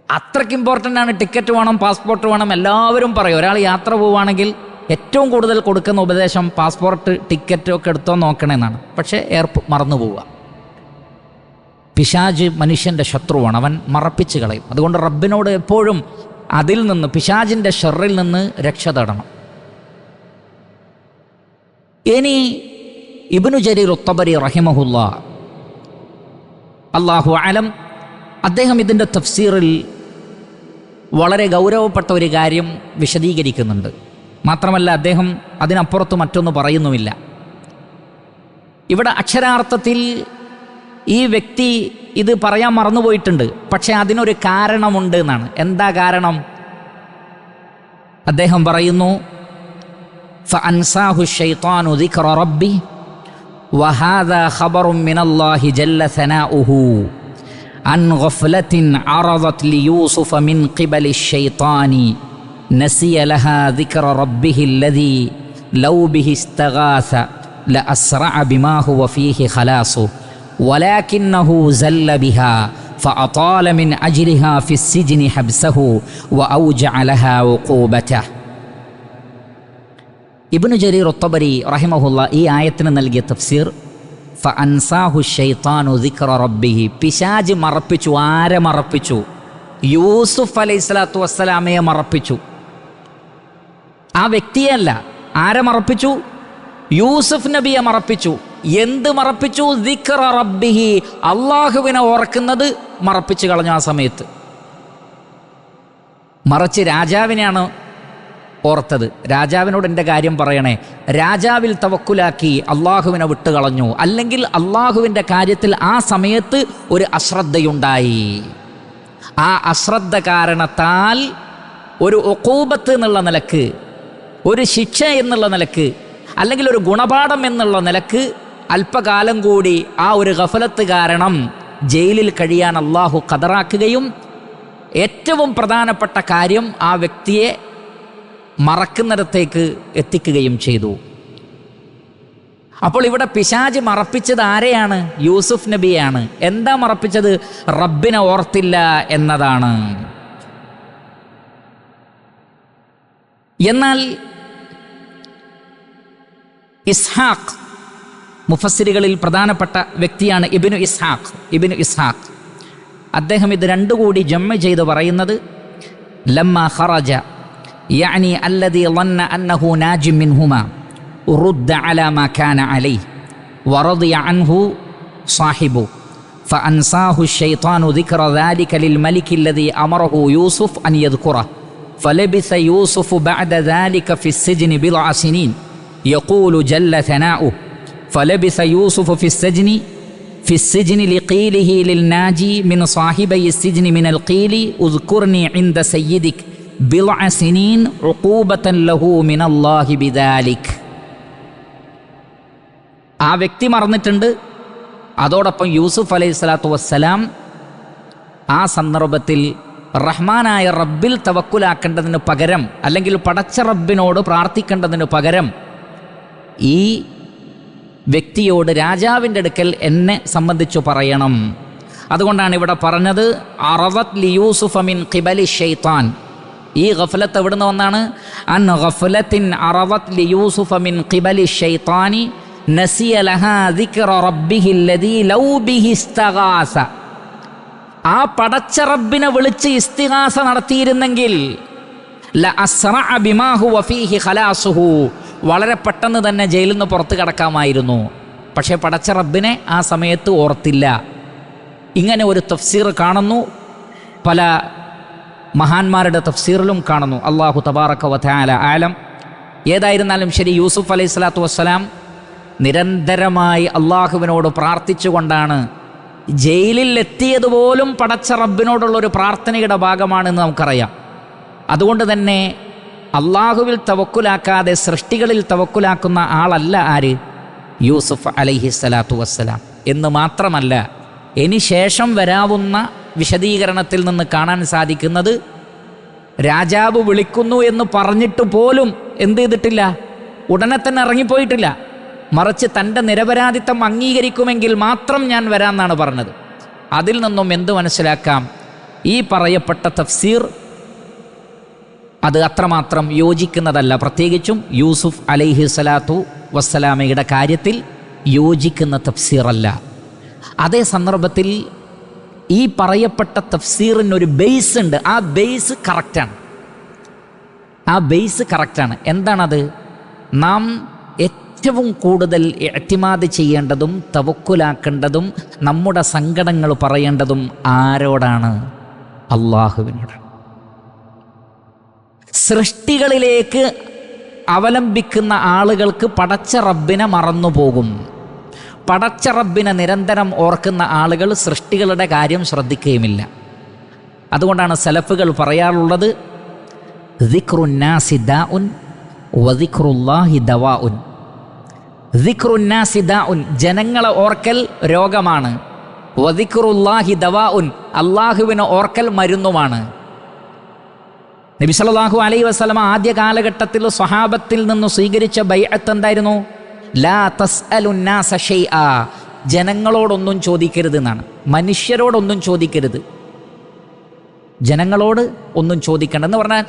അത്രയ്ക്ക് ഇമ്പോർട്ടൻ്റ് ആണ്. ടിക്കറ്റ് വേണം, പാസ്പോർട്ട് വേണം, എല്ലാവരും പറയും. ഒരാൾ യാത്ര പോവുകയാണെങ്കിൽ ഏറ്റവും കൂടുതൽ കൊടുക്കുന്ന ഉപദേശം പാസ്പോർട്ട് ടിക്കറ്റ് ഒക്കെ എടുത്തോ നോക്കണമെന്നാണ്. പക്ഷേ മറന്നു പോവുക. പിശാച് മനുഷ്യൻ്റെ ശത്രുവാണ്, അവൻ മറപ്പിച്ച് കളയും. അതുകൊണ്ട് റബ്ബിനോട് എപ്പോഴും അതിൽ നിന്ന്, പിശാചിൻ്റെ ഷർറിൽ നിന്ന് രക്ഷ തേടണം. ഇനി ഇബ്നു ജരീർ അത്തബരി റഹിമഹുല്ലാ, അല്ലാഹു അലം, അദ്ദേഹം ഇതിൻ്റെ തഫ്സീറിൽ വളരെ ഗൗരവപ്പെട്ട ഒരു കാര്യം വിശദീകരിക്കുന്നുണ്ട്. മാത്രമല്ല അദ്ദേഹം അതിനപ്പുറത്ത് മറ്റൊന്ന് പറയുന്നുമില്ല. ഇവിടെ അക്ഷരാർത്ഥത്തിൽ ഈ വ്യക്തി ഇത് പറയാൻ മറന്നുപോയിട്ടുണ്ട്, പക്ഷെ അതിനൊരു കാരണമുണ്ട് എന്നാണ്. എന്താ കാരണം? അദ്ദേഹം പറയുന്നു, ഫഅൻസാഹു ശൈത്താനു ദിക്റ റബ്ബി വഹാദാ ഖബറും മിനല്ലാഹി ജല്ല സനാഉഹു അൻ ഗഫ്ലത്തിൻ അറദത് ലിയൂസുഫ മിൻ ഖിബലി ശൈത്താനി നസിയ ലഹാ ദിക്റ റബ്ബിഹി അല്ലദീ ലൗ ബിഹി ഇസ്തഗാസ ലഅസ്റഅ ബിമാ ഹുവ ഫീഹി ഖലാസു വലാകിന്നഹു സല്ല ബിഹാ ഫഅതാല മിൻ അജ്ലിഹാ ഫിസ്സിജ്നി ഹബ്സഹു വഔജഅ ലഹാ ഉഖൂബതഹു. ഇബ്നു ജരീർ അത്തബരി റഹിമഹുല്ല ഈ ആയത്തിന് നൽകിയ തഫ്സീർ, ഫഅൻസാഹു ശൈത്താനു ദിക്റ റബ്ബിഹി, പിശാച് മറപ്പിച്ചു. ആരെ മറപ്പിച്ചു? യൂസുഫ് അലൈഹിസ്സലാത്തു വസ്സലാമയെ മറപ്പിച്ചു. ആ വ്യക്തിയല്ല. ആരെ മറപ്പിച്ചു? യൂസുഫ് നബിയെ മറപ്പിച്ചു. എന്ത് മറപ്പിച്ചു? ദിക്റ റബ്ബിഹി, അള്ളാഹുവിനെ ഓർക്കുന്നത് മറപ്പിച്ചു കളഞ്ഞു. ആ സമയത്ത് മറിച്ച് രാജാവിനെയാണ് ഓർത്തത്. രാജാവിനോട് എൻ്റെ കാര്യം പറയണേ, രാജാവിൽ തവക്കുലാക്കി അള്ളാഹുവിനെ വിട്ടുകളഞ്ഞു. അല്ലെങ്കിൽ അള്ളാഹുവിൻ്റെ കാര്യത്തിൽ ആ സമയത്ത് ഒരു അശ്രദ്ധയുണ്ടായി. ആ അശ്രദ്ധ കാരണത്താൽ ഒരു ഉഖൂബത്ത് എന്നുള്ള നിലക്ക്, ഒരു ശിക്ഷ എന്നുള്ള നിലക്ക്, അല്ലെങ്കിൽ ഒരു ഗുണപാഠം എന്നുള്ള നിലക്ക് അല്പകാലം കൂടി ആ ഒരു ഗഫലത്ത് കാരണം ജയിലിൽ കഴിയാൻ അള്ളാഹു ഖദറാക്കുകയും ഏറ്റവും പ്രധാനപ്പെട്ട കാര്യം ആ വ്യക്തിയെ മറക്കുന്നിടത്തേക്ക് എത്തിക്കുകയും ചെയ്തു. അപ്പോൾ ഇവിടെ പിശാച് മറപ്പിച്ചത് ആരെയാണ്? യൂസുഫ് നബിയാണ്. എന്താ മറപ്പിച്ചത്? റബ്ബിനെ ഓർത്തില്ല എന്നതാണ്. എന്നാൽ ഇസ്ഹാഖ്, മുഫസ്സിറുകളിൽ പ്രധാനപ്പെട്ട വ്യക്തിയാണ് ഇബ്നു ഇസ്ഹാഖ്. അദ്ദേഹം ഇത് രണ്ടുകൂടി ജമ്മ ചെയ്ത് പറയുന്നത്, ലമ്മ ഖറജ യഅനി അല്ലദീ ളന്ന അന്നഹു നാജിം മിൻഹുമാ റുദ്ദ അലാ മാ കാന അലൈഹി വറദിയ അൻഹു സാഹിബു ഫഅൻസാഹു الشيطان ذكر ذلك للملك الذي أمره يوسف أن يذكره فلبث يوسف بعد ذلك في السجن بضع سنين يقول جل ثناؤه فلبث يوسف في السجن لقيله للناجي من صاحبي السجن من القيل اذكرني عند سيدك بضع سنين عقوبة له من الله بذلك. ആ വ്യക്തി മറന്നിട്ടുണ്ട്. അതോടൊപ്പം യൂസുഫ് അലൈഹി സ്വലാത്തു വസ്സലാം ആ സന്ദർഭത്തിൽ റഹ്മാനായ റബ്ബിൽ തവക്കുലാക്കേണ്ടതിന് പകരം, അല്ലെങ്കിൽ പടച്ച റബ്ബിനോട് പ്രാർത്ഥിക്കേണ്ടതിന് പകരം, ഈ വ്യക്തിയോട് രാജാവിൻ്റെ അടുക്കൽ എന്നെ സംബന്ധിച്ചു പറയണം. അതുകൊണ്ടാണ് ഇവിടെ പറഞ്ഞത് അറദത് ലി യൂസുഫ മിൻ ഖിബലി ഷൈത്താൻ. ഈ ഗഫലത്ത് എവിടുന്ന് വന്നാണ്? അൻ ഗഫലത്തിൻ അറദത് ലി യൂസുഫ മിൻ ഖിബലി ഷൈത്താനി നസിയ ലഹാ ദിക്റ റബ്ബിഹി അല്ലദീ ലൗ ബിഹി ഇസ്തഗാസ. ആ പടച്ച റബ്ബിനെ വിളിച്ച് ഇസ്തിഗാസ നടത്തിയിരുന്നെങ്കിൽ ല അസ്റഅ ബിമാ ഹുവ ഫീഹി ഖലാസുഹു, വളരെ പെട്ടെന്ന് തന്നെ ജയിലിൽ നിന്ന് പുറത്ത് കടക്കാമായിരുന്നു. പക്ഷേ പടച്ച റബ്ബിനെ ആ സമയത്ത് ഓർത്തില്ല. ഇങ്ങനെ ഒരു തഫ്സീർ കാണുന്നു, പല മഹാന്മാരുടെ തഫ്സീറിലും കാണുന്നു. അല്ലാഹു തബാറക വ തആല ആലം. ഏതായിരുന്നാലും ശരി, യൂസുഫ് അലൈഹി സ്വലാത്തു വസ്സലാം നിരന്തരമായി അള്ളാഹുവിനോട് പ്രാർത്ഥിച്ചുകൊണ്ടാണ് ജയിലിൽ എത്തിയതുപോലും പടച്ച റബ്ബിനോടുള്ളൊരു പ്രാർത്ഥനയുടെ ഭാഗമാണെന്ന് നമുക്കറിയാം. അതുകൊണ്ട് തന്നെ അള്ളാഹുവിൽ തവക്കുലാക്കാതെ സൃഷ്ടികളിൽ തവക്കുലാക്കുന്ന ആളല്ല ആര്? യൂസുഫ് അലൈഹി സ്വലാത്തു വസ്സലാം. എന്ന് മാത്രമല്ല, ഇനി ശേഷം വരാവുന്ന വിശദീകരണത്തിൽ നിന്ന് കാണാൻ സാധിക്കുന്നത്, രാജാവ് വിളിക്കുന്നു എന്ന് പറഞ്ഞിട്ട് പോലും എന്ത് ചെയ്തിട്ടില്ല? ഉടനെ തന്നെ ഇറങ്ങിപ്പോയിട്ടില്ല. മറിച്ച് തൻ്റെ നിരപരാധിത്വം അംഗീകരിക്കുമെങ്കിൽ മാത്രം ഞാൻ വരാമെന്നാണ് പറഞ്ഞത്. അതിൽ നിന്നും എന്ത് മനസ്സിലാക്കാം? ഈ പറയപ്പെട്ട തഫ്സീർ അത് അത്രമാത്രം യോജിക്കുന്നതല്ല. പ്രത്യേകിച്ചും യൂസുഫ് അലൈഹി സ്വലാത്തു വസ്സലാമയുടെ കാര്യത്തിൽ യോജിക്കുന്ന തഫ്സീറല്ല. അതേ സന്ദർഭത്തിൽ ഈ പറയപ്പെട്ട തഫ്സീറിനൊരു ബേസ് ഉണ്ട്. ആ ബേസ് കറക്റ്റാണ്. എന്താണത്? നാം ഏറ്റവും കൂടുതൽ ഇഅ്തിമാദ് ചെയ്യേണ്ടതും തവക്കുലാക്കേണ്ടതും നമ്മുടെ സങ്കടങ്ങൾ പറയേണ്ടതും ആരോടാണ്? അള്ളാഹുവിനോടാണ്. സൃഷ്ടികളിലേക്ക് അവലംബിക്കുന്ന ആളുകൾക്ക് പടച്ച റബ്ബിനെ മറന്നുപോകും. പടച്ച റബ്ബിനെ നിരന്തരം ഓർക്കുന്ന ആളുകൾ സൃഷ്ടികളുടെ കാര്യം ശ്രദ്ധിക്കുകയുമില്ല. അതുകൊണ്ടാണ് സലഫുകൾ പറയാറുള്ളത്, ദിക്റുന്നാസി ദാഉൻ വദിക്റുല്ലാഹി ദവാഉൻ. ദിക്റുന്നാസി ദാഉൻ, ജനങ്ങളെ ഓർക്കൽ രോഗമാണ്. വദിക്റുല്ലാഹി ദവാഉൻ, അള്ളാഹുവിനെ ഓർക്കൽ മരുന്നുമാണ്. നബി സല്ലല്ലാഹു അലൈഹി വസല്ലമ ആദ്യ കാലഘട്ടത്തിൽ സ്വഹാബത്തിൽ നിന്ന് സ്വീകരിച്ച ബൈഅത്ത് എന്തായിരുന്നു? ലാ തസ്അലുന്നാസ ഷൈആ, ജനങ്ങളോടൊന്നും ചോദിക്കരുത് എന്നാണ്. മനുഷ്യരോടൊന്നും ചോദിക്കരുത്, ജനങ്ങളോട് ഒന്നും ചോദിക്കണം എന്ന് പറഞ്ഞാൽ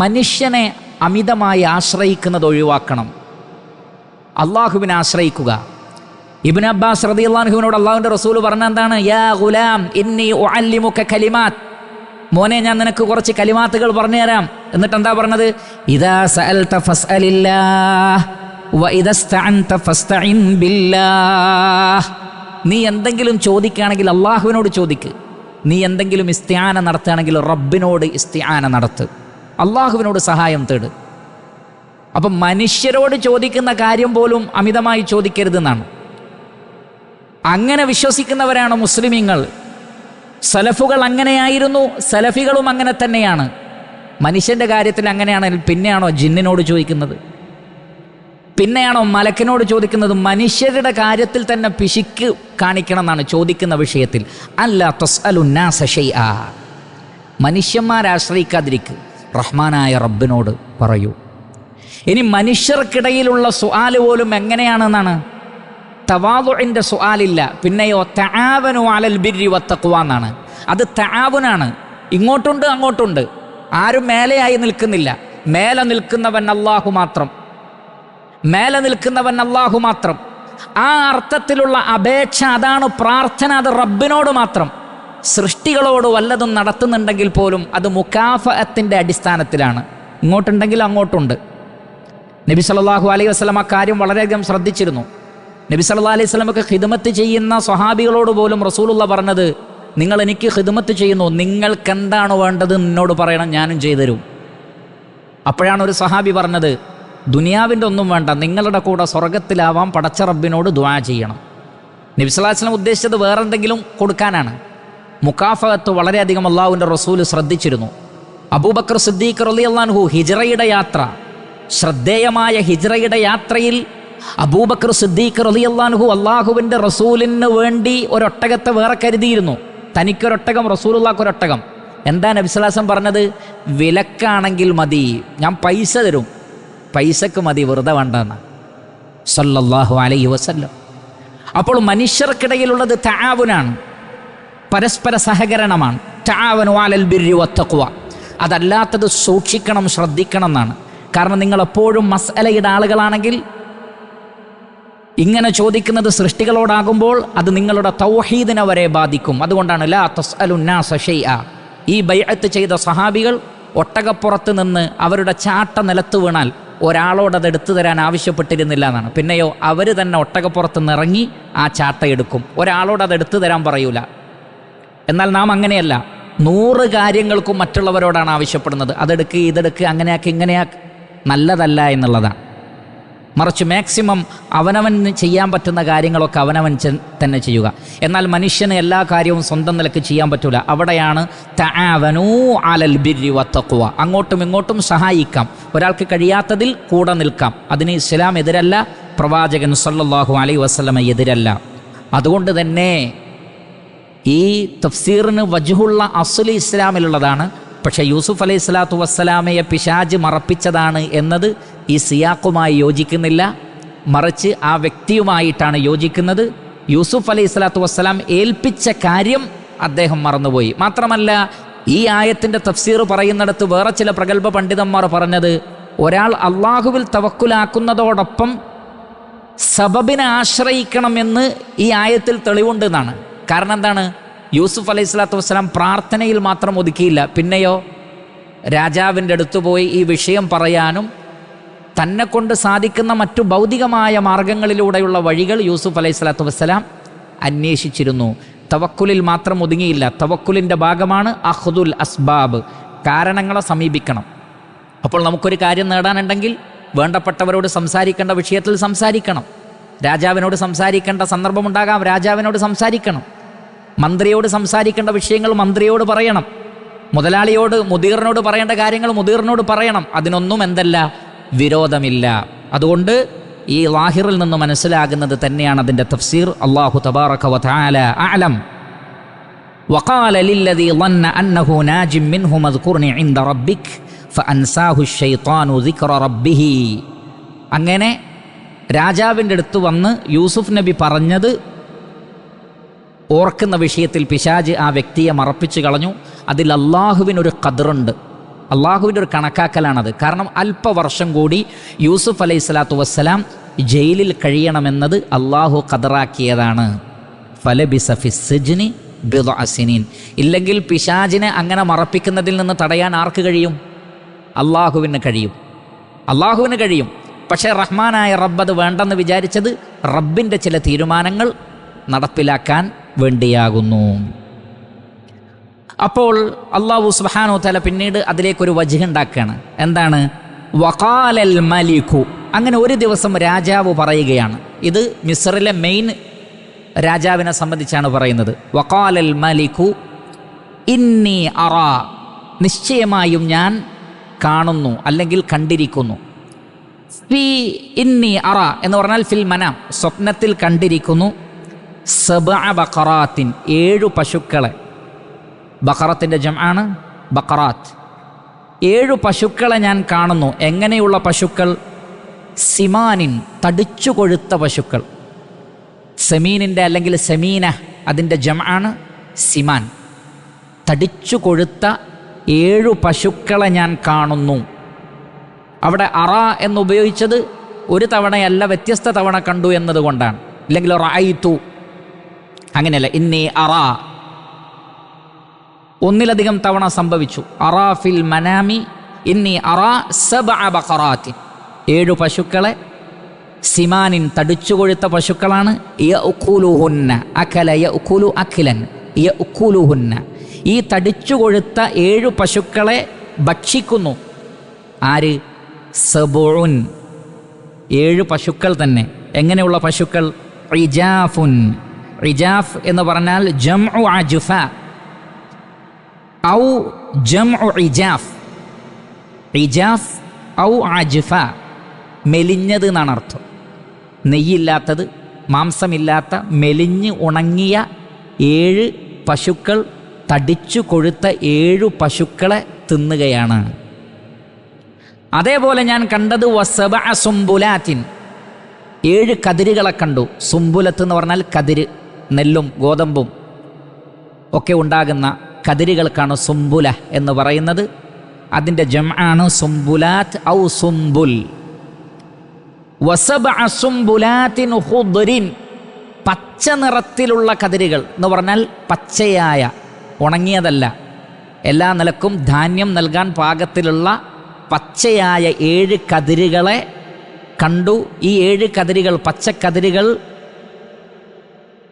മനുഷ്യനെ അമിതമായി ആശ്രയിക്കുന്നത് ഒഴിവാക്കണം, അള്ളാഹുവിനെ ആശ്രയിക്കുക. ഇബ്നു അബ്ബാസ് റളിയല്ലാഹു അൻഹുവിനോട് അള്ളാഹുവിൻ്റെ റസൂൽ പറഞ്ഞ എന്താണ്? യാ ഗുലാം ഇന്നി ഉഅല്ലിമുക കലിമാത്ത്, മോനെ ഞാൻ നിനക്ക് കുറച്ച് കലിമാത്തുകൾ പറഞ്ഞു തരാം. എന്നിട്ട് എന്താ പറഞ്ഞത്? ഇദാ സഅൽത ഫസ്അലില്ലാഹ് വ ഇദാ ഇസ്തഅൻത ഫസ്തഇൻ ബില്ലാഹ്. നീ എന്തെങ്കിലും ചോദിക്കുകയാണെങ്കിൽ അള്ളാഹുവിനോട് ചോദിക്ക്. നീ എന്തെങ്കിലും ഇസ്തിആന നടത്തുകയാണെങ്കിൽ റബ്ബിനോട് ഇസ്തിആന നടത്ത്, അള്ളാഹുവിനോട് സഹായം തേട്. അപ്പം മനുഷ്യരോട് ചോദിക്കുന്ന കാര്യം പോലും അമിതമായി ചോദിക്കരുതെന്നാണ്. അങ്ങനെ വിശ്വസിക്കുന്നവരാണ് മുസ്ലിമീങ്ങൾ. സലഫുകൾ അങ്ങനെയായിരുന്നു, സലഫികളും അങ്ങനെ തന്നെയാണ്. മനുഷ്യൻ്റെ കാര്യത്തിൽ അങ്ങനെയാണെങ്കിൽ പിന്നെയാണോ ജിന്നിനോട് ചോദിക്കുന്നത്? പിന്നെയാണോ മലക്കിനോട് ചോദിക്കുന്നത്? മനുഷ്യരുടെ കാര്യത്തിൽ തന്നെ പിശുക്ക് കാണിക്കണം എന്നാണ് ചോദിക്കുന്ന വിഷയത്തിൽ. അല്ല തസ്അലുന്നാസ ഷൈആ, മനുഷ്യന്മാരാശ്രയിക്കാതിരിക്കുക, റഹ്മാനായ റബ്ബിനോട് പറയൂ. ഇനി മനുഷ്യർക്കിടയിലുള്ള സുആല് പോലും എങ്ങനെയാണെന്നാണ്? തവാദുഇൻ്റെ സുആലില്ല. പിന്നെയോ തആവനു അലൽ ബിർരി വത്തഖ്വ എന്നാണ്. അത് തആവുനാണ്, ഇങ്ങോട്ടുണ്ട് അങ്ങോട്ടുണ്ട്, ആരും മേലെയായി നിൽക്കുന്നില്ല. മേലെ നിൽക്കുന്നവൻ അല്ലാഹു മാത്രം, മേലെ നിൽക്കുന്നവൻ അല്ലാഹു മാത്രം. ആ അർത്ഥത്തിലുള്ള അപേക്ഷ, അതാണ് പ്രാർത്ഥന, അത് റബ്ബിനോട് മാത്രം. സൃഷ്ടികളോട് വല്ലതും നടത്തുന്നുണ്ടെങ്കിൽ പോലും അത് മുകാഫഅത്തിൻ്റെ അടിസ്ഥാനത്തിലാണ്. ഇങ്ങോട്ടുണ്ടെങ്കിൽ അങ്ങോട്ടുണ്ട്, നബി സല്ലല്ലാഹു അലൈഹി വസല്ലം ആ കാര്യം വളരെയധികം ശ്രദ്ധിച്ചിരുന്നു. നബി സല്ലല്ലാഹു അലൈഹി വസല്ലമക്ക് ഖിദ്മത്ത് ചെയ്യുന്ന സ്വഹാബികളോട് പോലും റസൂലുള്ള പറഞ്ഞത്, നിങ്ങൾ എനിക്ക് ഖിദ്മത്ത് ചെയ്യുന്നു, നിങ്ങൾക്ക് എന്താണ് വേണ്ടത് എന്നോട് പറയണം, ഞാനും ചെയ്തുതരും. അപ്പോഴാണ് ഒരു സഹാബി പറഞ്ഞത്, ദുനിയാവിൻ്റെ ഒന്നും വേണ്ട, നിങ്ങളുടെ കൂടെ സ്വർഗത്തിലാവാൻ പടച്ച റബ്ബിനോട് ദുആ ചെയ്യണം. നബി സല്ലല്ലാഹു അലൈഹി വസല്ലം ഉദ്ദേശിച്ചത് വേറെന്തെങ്കിലും കൊടുക്കാനാണ്. മുകാഫഅത്ത് വളരെയധികം അള്ളാഹുവിൻ്റെ റസൂൽ ശ്രദ്ധിച്ചിരുന്നു. അബൂബക്കർ സിദ്ദീഖ് റളിയല്ലാഹു അൻഹു ഹിജ്റയുടെ യാത്ര, ശ്രദ്ധേയമായ ഹിജ്റയുടെ യാത്രയിൽ അബൂബക്കർ സിദ്ദീഖ് റളിയല്ലാഹു അൻഹു അള്ളാഹുവിൻ്റെ റസൂലിന് വേണ്ടി ഒരൊട്ടകത്തെ വേറെ കരുതിയിരുന്നു. തനിക്കൊരൊട്ടകം, റസൂലുള്ളാഹിക്കൊരൊട്ടകം. എന്താ നബി സല്ലല്ലാഹു അലൈഹി വസല്ലം പറഞ്ഞത്? വിലക്കാണെങ്കിൽ മതി, ഞാൻ പൈസ തരും, പൈസക്ക് മതി, വെറുതെ വേണ്ടെന്ന് സല്ലല്ലാഹു അലൈഹി വസല്ലം. അപ്പോൾ മനുഷ്യർക്കിടയിലുള്ളത് തആവുനാണ്, പരസ്പര സഹകരണമാണ്. തആവനു അലൽ ബിർരി വത്തഖ്വ. അതല്ലാത്തത് സൂക്ഷിക്കണം, ശ്രദ്ധിക്കണം എന്നാണ്. കാരണം നിങ്ങളെപ്പോഴും മസ്അലയുടെ ആളുകളാണെങ്കിൽ, ഇങ്ങനെ ചോദിക്കുന്നത് സൃഷ്ടികളോടാകുമ്പോൾ അത് നിങ്ങളുടെ തൗഹീദിനെ വരെ ബാധിക്കും. അതുകൊണ്ടാണ് ലാ തസ്അലുന്നാസ ഷൈഅ. ഈ ബൈഅത്ത് ചെയ്ത സഹാബികൾ ഒട്ടകപ്പുറത്ത് നിന്ന് അവരുടെ ചാട്ട നിലത്ത് വീണാൽ ഒരാളോട് അത് എടുത്തു തരാൻ ആവശ്യപ്പെട്ടിരുന്നില്ല എന്നാണ്. പിന്നെയോ അവർ തന്നെ ഒട്ടകപ്പുറത്ത് നിന്നിറങ്ങി ആ ചാട്ട എടുക്കും, ഒരാളോട് അത് എടുത്തു തരാൻ പറയൂല. എന്നാൽ നാം അങ്ങനെയല്ല, 100 കാര്യങ്ങൾക്കും മറ്റുള്ളവരോടാണ് ആവശ്യപ്പെടുന്നത്. അതെടുക്ക്, ഇതെടുക്ക്, അങ്ങനെയാക്ക്, ഇങ്ങനെയാക്ക്. നല്ലതല്ല എന്നുള്ളതാണ്. മറിച്ച് മാക്സിമം അവനവൻ ചെയ്യാൻ പറ്റുന്ന കാര്യങ്ങളൊക്കെ അവനവൻ തന്നെ ചെയ്യുക. എന്നാൽ മനുഷ്യന് എല്ലാ കാര്യവും സ്വന്തം നിലക്ക് ചെയ്യാൻ പറ്റൂല. അവിടെയാണ് തആവനൂ അലൽ ബിർരി വത്തഖ്വ. അങ്ങോട്ടും ഇങ്ങോട്ടും സഹായിക്കാം, ഒരാൾക്ക് കഴിയാത്തതിൽ കൂടെ നിൽക്കാം. അതിന് ഇസ്ലാം എതിരല്ല, പ്രവാചകൻ സല്ലല്ലാഹു അലൈഹി വസല്ലമ എതിരല്ല. അതുകൊണ്ട് തന്നെ ഈ തഫ്സീറിന് വജ്ഹുള്ള അസ്ലി ഇസ്ലാമിലുള്ളതാണ്. പക്ഷേ യൂസുഫ് അലൈഹി സ്വലാത്തു വസ്സലാമയെ പിശാച് മറപ്പിച്ചതാണ് എന്നത് ഈ സിയാഖുമായി യോജിക്കുന്നില്ല, മറിച്ച് ആ വ്യക്തിയുമായിട്ടാണ് യോജിക്കുന്നത്. യൂസുഫ് അലൈഹി സ്വലാത്തു വസ്സലാം ഏൽപ്പിച്ച കാര്യം അദ്ദേഹം മറന്നുപോയി. മാത്രമല്ല, ഈ ആയത്തിൻ്റെ തഫ്സീർ പറയുന്നിടത്ത് വേറെ ചില പ്രഗത്ഭ പണ്ഡിതന്മാർ പറഞ്ഞത്, ഒരാൾ അള്ളാഹുവിൽ തവക്കുലാക്കുന്നതോടൊപ്പം സബബിനെ ആശ്രയിക്കണമെന്ന് ഈ ആയത്തിൽ തെളിവുണ്ട് എന്നാണ്. കാരണം എന്താണ്? യൂസുഫ് അലൈഹി സ്വലാത്തു വസ്സലാം പ്രാർത്ഥനയിൽ മാത്രം ഒതുക്കിയില്ല, പിന്നെയോ രാജാവിൻ്റെ അടുത്ത് പോയി ഈ വിഷയം പറയാനും തന്നെ കൊണ്ട് സാധിക്കുന്ന മറ്റു ഭൗതികമായ മാർഗങ്ങളിലൂടെയുള്ള വഴികൾ യൂസുഫ് അലൈഹി സ്വലാത്തു വസ്സലാം അന്വേഷിച്ചിരുന്നു. തവക്കുലിൽ മാത്രം ഒതുങ്ങിയില്ല. തവക്കുലിൻ്റെ ഭാഗമാണ് അഖ്ദുൽ അസ്ബാബ്, കാരണങ്ങളെ സമീപിക്കണം. അപ്പോൾ നമുക്കൊരു കാര്യം നേടാനുണ്ടെങ്കിൽ വേണ്ടപ്പെട്ടവരോട് സംസാരിക്കേണ്ട വിഷയത്തിൽ സംസാരിക്കണം. രാജാവിനോട് സംസാരിക്കേണ്ട സന്ദർഭമുണ്ടാകാം, രാജാവിനോട് സംസാരിക്കണം. മന്ത്രിയോട് സംസാരിക്കേണ്ട വിഷയങ്ങൾ മന്ത്രിയോട് പറയണം. മുതലാളിയോട്, മുദീറിനോട് പറയേണ്ട കാര്യങ്ങൾ മുദീറിനോട് പറയണം. അതിനൊന്നും എന്തല്ല, വിരോധമില്ല. അതുകൊണ്ട് ഈ ലാഹിറിൽ നിന്ന് മനസ്സിലാകുന്നത് തന്നെയാണ് അതിൻ്റെ തഫ്സീർ. അല്ലാഹു തബാറക വ തആല അഅലം. വഖാല ലില്ലദീ ളന്ന അന്നഹു നാജിം മിൻഹു മദ്കുർനി ഇൻദ റബ്ബിക് ഫഅൻസാഹു അശ്ശൈത്താനു ദിക്റ റബ്ബിഹി. അങ്ങനെ രാജാവിൻ്റെ അടുത്ത് വന്ന് യൂസുഫ് നബി പറഞ്ഞത് ഓർക്കുന്ന വിഷയത്തിൽ പിശാച് ആ വ്യക്തിയെ മറപ്പിച്ചു കളഞ്ഞു. അതിൽ അള്ളാഹുവിനൊരു ഖദറുണ്ട്, അള്ളാഹുവിൻ്റെ ഒരു കണക്കാക്കലാണത്. കാരണം അല്പവർഷം കൂടി യൂസുഫ് അലൈഹി സ്വലാത്തു വസ്സലാം ജയിലിൽ കഴിയണമെന്നത് അള്ളാഹു ഖദറാക്കിയതാണ്. ഫലബിസ ഫിസ്സിജ്നി ബിദ്അ സിനീൻ. ഇല്ലെങ്കിൽ പിശാചിനെ അങ്ങനെ മറപ്പിക്കുന്നതിൽ നിന്ന് തടയാൻ ആർക്ക് കഴിയും? അള്ളാഹുവിന് കഴിയും, അള്ളാഹുവിന് കഴിയും. പക്ഷേ റഹ്മാനായ റബ്ബ് അത് വേണ്ടെന്ന് വിചാരിച്ചത് റബ്ബിൻ്റെ ചില തീരുമാനങ്ങൾ നടപ്പിലാക്കാൻ വേണ്ടിയാകുന്നു. അപ്പോൾ അല്ലാഹു സുബ്ഹാനഹു വ തആല പിന്നീട് അതിലേക്കൊരു വജ്ഹ് ഉണ്ടാക്കുകയാണ്. എന്താണ്? വഖാലൽ മലികു. അങ്ങനെ ഒരു ദിവസം രാജാവ് പറയുകയാണ്. ഇത് മിസ്റിലെ മെയിൻ രാജാവിനെ സംബന്ധിച്ചാണ് പറയുന്നത്. വഖാലൽ മലികു ഇന്നി അറാ. നിശ്ചയമായും ഞാൻ കാണുന്നു, അല്ലെങ്കിൽ കണ്ടിരിക്കുന്നു. ഫി ഇന്നി അറ എന്ന് പറഞ്ഞാൽ ഫിൽ മനാം, സ്വപ്നത്തിൽ കണ്ടിരിക്കുന്നു. സബ്അ ബഖറാത്തിൻ, 7 പശുക്കളെ. ബഖറത്തിൻ്റെ ജംആണ് ബഖറാത്ത്. 7 പശുക്കളെ ഞാൻ കാണുന്നു. എങ്ങനെയുള്ള പശുക്കൾ? സിമാനിൻ, തടിച്ചു കൊഴുത്ത പശുക്കൾ. സെമീനിൻ്റെ അല്ലെങ്കിൽ സെമീന അതിൻ്റെ ജംആണ് സിമാൻ. തടിച്ചു കൊഴുത്ത 7 പശുക്കളെ ഞാൻ കാണുന്നു. അവിടെ അറ എന്നുപയോഗിച്ചത് ഒരു തവണയല്ല, വ്യത്യസ്ത തവണ കണ്ടു എന്നതുകൊണ്ടാണ്. ഇല്ലെങ്കിൽ റഅയ്തു അങ്ങനെയല്ല. ഇന്നി അറ ഒന്നിലധികം തവണ സംഭവിച്ചു. അറാ ഫിൽ മനാമി ഇന്നി അറാ സബ്അ ബഖറാത്തിൻ. 7 പശുക്കളെ, സിമാനിൻ തടിച്ചുകൊഴുത്ത പശുക്കളാണ്. യഅ്കുലുഹുന്ന അകല യഅ്കുലു അഖിലൻ യഅ്കുലുഹുന്ന, ഈ തടിച്ചുകൊഴുത്ത 7 പശുക്കളെ ഭക്ഷിക്കുന്നു. ആര്? സബുഉൻ, 7 പശുക്കൾ തന്നെ. എങ്ങനെയുള്ള പശുക്കൾ? ഇജാഫുൻ, ഇജാഫ് എന്ന് പറഞ്ഞാൽ ജംഉ അജ്ഫ ഔ ജംഉ ഇജാഫ്. ഇജാഫ് ഔ അജ്ഫ, മെലിഞ്ഞത് എന്നാണ് അർത്ഥം. നെയ്യില്ലാത്തത്, മാംസമില്ലാത്ത, മെലിഞ്ഞ് ഉണങ്ങിയ 7 പശുക്കൾ തടിച്ചു കൊഴുത്ത 7 പശുക്കളെ തിന്നുകയാണ്. അതേപോലെ ഞാൻ കണ്ടത് വസബഅ സുംബുലാത്തിൻ, 7 കതിരുകളെ കണ്ടു. സുംബുലത്ത് എന്ന് പറഞ്ഞാൽ കതിര്, നെല്ലും ഗോതമ്പും ഒക്കെ ഉണ്ടാകുന്ന കതിരുകൾക്കാണ് സുംബുല എന്ന് പറയുന്നത്. അതിൻ്റെ ജംആണ് സുംബുലാത്ത് ഔ സുംബുൽ. വസബഅ സുംബുലാത്തിൻ ഖുദ്റിൻ, പച്ച നിറത്തിലുള്ള കതിരുകൾ എന്ന് പറഞ്ഞാൽ പച്ചയായ, ഉണങ്ങിയതല്ല, എല്ലാ നിലക്കും ധാന്യം നൽകാൻ പാകത്തിലുള്ള പച്ചയായ 7 കതിരുകളെ കണ്ടു. ഈ 7 കതിരുകൾ, പച്ചക്കതിരുകൾ.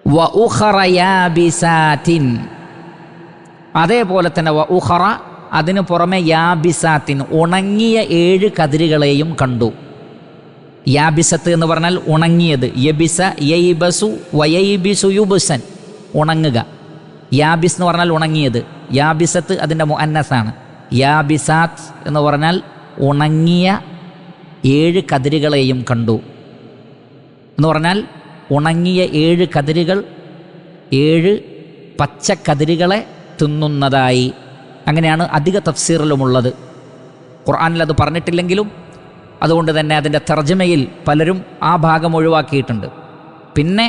വ ഉഖറ യാബിസാത്തിൻ, അതേപോലെ തന്നെ വ ഉഖറ, അതിനു പുറമെ യാബിസാത്തിൻ, ഉണങ്ങിയ 7 കതിരുകളെയും കണ്ടു. യാബിസത്ത് എന്ന് പറഞ്ഞാൽ ഉണങ്ങിയത്. യബിസ യൈബസു വയൈബിസു യുബ്സൻ, ഉണങ്ങുക. യാബിസ് എന്ന് പറഞ്ഞാൽ ഉണങ്ങിയത്. യാബിസത്ത് അതിൻ്റെ മുഅന്നസാണ്. യാബിസാത്ത് എന്ന് പറഞ്ഞാൽ ഉണങ്ങിയ 7 കതിരുകളെയും കണ്ടു എന്ന് പറഞ്ഞാൽ ഉണങ്ങിയ 7 കതിരുകൾ 7 പച്ചക്കതിരുകളെ തിന്നുന്നതായി. അങ്ങനെയാണ് അധിക തഫ്സീറിലുമുള്ളത്. ഖുർആനിൽ അത് പറഞ്ഞിട്ടില്ലെങ്കിലും അതുകൊണ്ട് തന്നെ അതിൻ്റെ തർജ്ജമയിൽ പലരും ആ ഭാഗം ഒഴിവാക്കിയിട്ടുണ്ട്. പിന്നെ